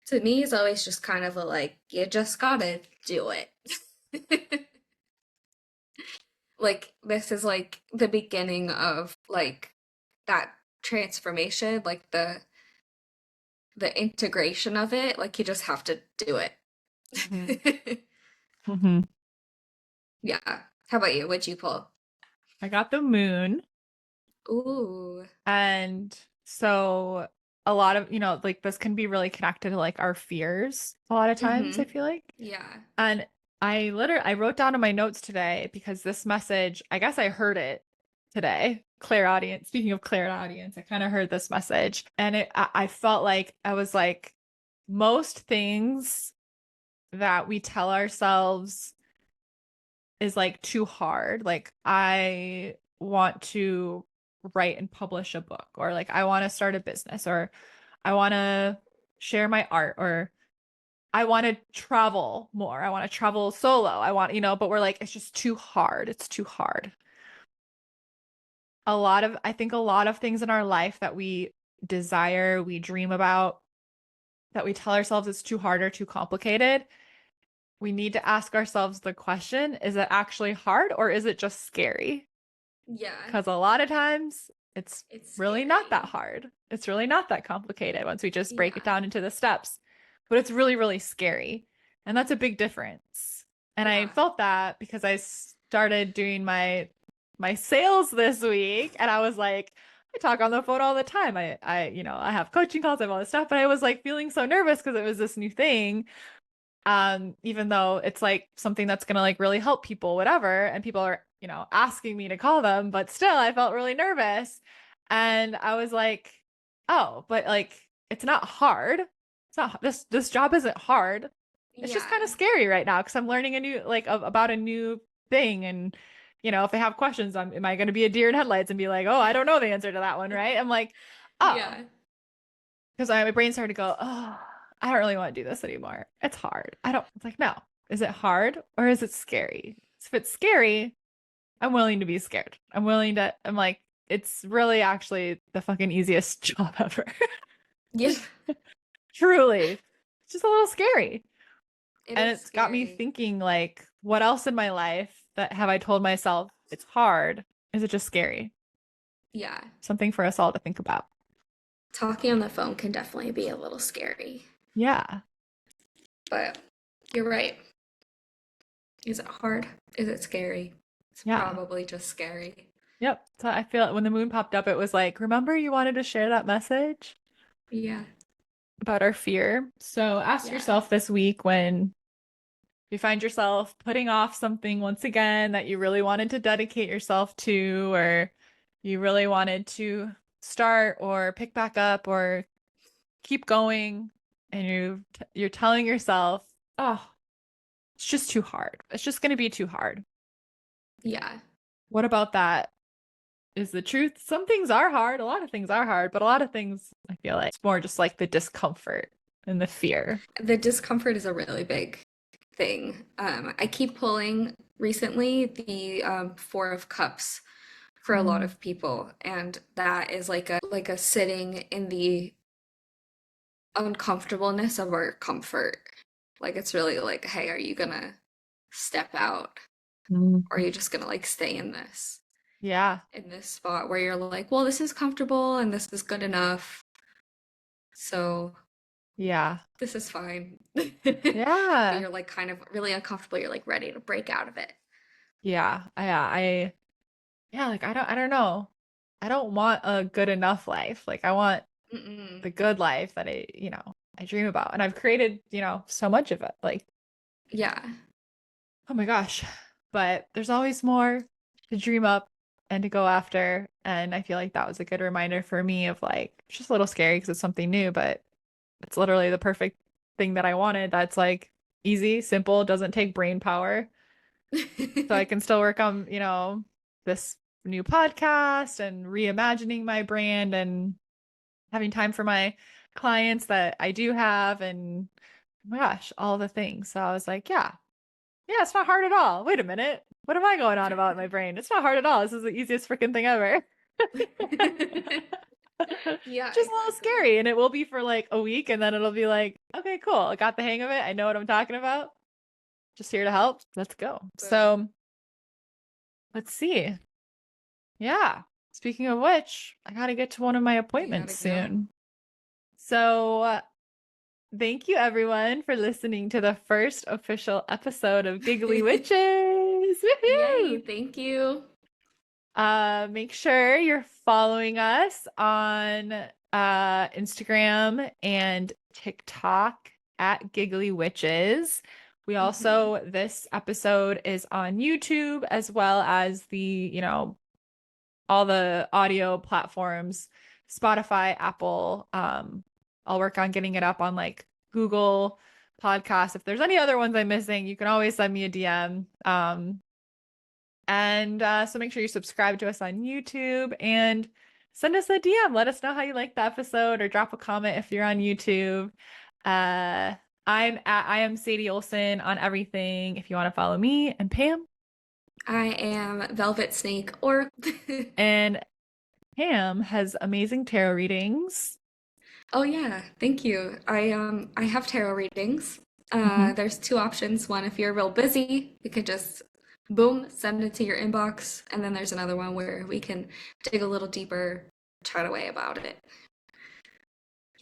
to me, is always just kind of a like, you just gotta do it. Like, this is like the beginning of like that transformation, like the integration of it. Like, you just have to do Mhm. it. Mhm. Yeah. How about you? What'd you pull? I got the moon. Ooh. And so a lot of, like this can be really connected to like our fears a lot of times, I Mm-hmm. feel like. Yeah. And I wrote down in my notes today because this message, I guess I heard it today. Clairaudience. Speaking of clairaudience, I kind of heard this message and I felt like I was like most things that we tell ourselves is like too hard. Like I want to write and publish a book or like I want to start a business or I want to share my art or I want to travel more. I want to travel solo. But we're like it's just too hard. It's too hard. I think a lot of things in our life that we desire, we dream about, that we tell ourselves it's too hard or too complicated. We need to ask ourselves the question, is it actually hard or is it just scary? Yeah. Because a lot of times it's It's really not that scary. hard. It's really not that complicated once we just break it Yeah. down into the steps. But it's really, really scary. And that's a big difference. And I Yeah. felt that because I started doing my sales this week and I was like, I talk on the phone all the time. I have coaching calls, I have all this stuff, but I was like feeling so nervous because it was this new thing, even though it's like something that's gonna like really help people, whatever, and people are, asking me to call them, but still I felt really nervous. And I was like, oh, but like it's not hard. It's not this job isn't hard. It's just kind of Yeah. scary right now because I'm learning a new like about a new thing. And if I have questions, am I gonna be a deer in headlights and be like, oh, I don't know the answer to that one, right? I'm like, oh, Yeah. because my brain started to go, oh, I don't really want to do this anymore. It's hard. I don't, it's like, no, Is it hard or is it scary? If it's scary, I'm willing to be scared. I'm like, it's really actually the fucking easiest job ever. Yeah, Truly. It's just a little scary. it And is it's got me scary. thinking, like, what else in my life that have I told myself it's hard? Is it just scary? Yeah. Something for us all to think about. Talking on the phone can definitely be a little scary, Yeah. but you're right. Is it hard? Is it scary? It's Yeah. probably just scary. Yep. So I feel like when the moon popped up, it was like, remember you wanted to share that message Yeah. about our fear? So ask Yeah. yourself this week when you find yourself putting off something once again that you really wanted to dedicate yourself to, or you really wanted to start or pick back up or keep going, and you're telling yourself, "Oh, it's just too hard. It's just going to be too hard." Yeah. What about that is the truth? Some things are hard, a lot of things are hard, but a lot of things I feel like it's more just like the discomfort and the fear. The discomfort is a really big thing. I keep pulling recently the Four of Cups for a lot Mm. of people, and that is like a sitting in the uncomfortableness of our comfort. Like it's really like, hey, are you gonna step out, Mm. or are you just gonna like stay Yeah. in this spot where you're like, well, this is comfortable and this is good enough, so Yeah. this is fine. But Yeah. you're like kind of really uncomfortable. You're like ready to break out of it. Yeah. Yeah, like I don't know. I don't want a good enough life. Like I want Mm-mm. the good life that I dream about. And I've created, so much of it. Like, Yeah. oh my gosh. But there's always more to dream up and to go after. And I feel like that was a good reminder for me of like, it's just a little scary because it's something new, but it's literally the perfect thing that I wanted. That's like easy, simple, doesn't take brain power. So I can still work on, this new podcast and reimagining my brand and having time for my clients that I do have and oh my gosh, all the things. So I was like, yeah, yeah, it's not hard at all. Wait a minute. What am I going on about in my brain? It's not hard at all. This is the easiest freaking thing ever. Yeah, Just a little exactly. scary. And it will be for like a week and then it'll be like, okay, cool. I got the hang of it. I know what I'm talking about. Just here to help. Let's go. Boom. So let's see. Yeah. Speaking of which, I got to get to one of my You appointments gotta go. soon. So thank you, everyone, for listening to the first official episode of Giggly Witches. Yay, Woohoo! thank you. Make sure you're following us on Instagram and TikTok at Giggly Witches. We Hmm. also, this episode is on YouTube as well as all the audio platforms, Spotify, Apple. I'll work on getting it up on like Google Podcasts. If there's any other ones I'm missing, you can always send me a DM. And so make sure you subscribe to us on YouTube and send us a DM. Let us know how you liked the episode or drop a comment if you're on YouTube. Uh, I am Sadie Olson on everything. If you want to follow me and Pam, I am Velvet Snake or and Pam has amazing tarot readings. Oh yeah, thank you. I have tarot readings. Mhm. There's two options. One, if you're real busy, you can just boom, send it to your inbox. And then there's another one where we can dig a little deeper, chat away about it.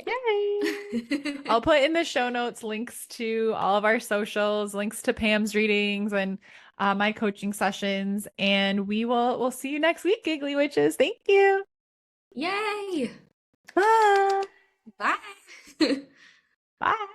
Yay! Yeah. I'll put in the show notes links to all of our socials, links to Pam's readings and my coaching sessions, and we'll see you next week, Giggly Witches. Thank you. Yay! Bye. Bye. Bye.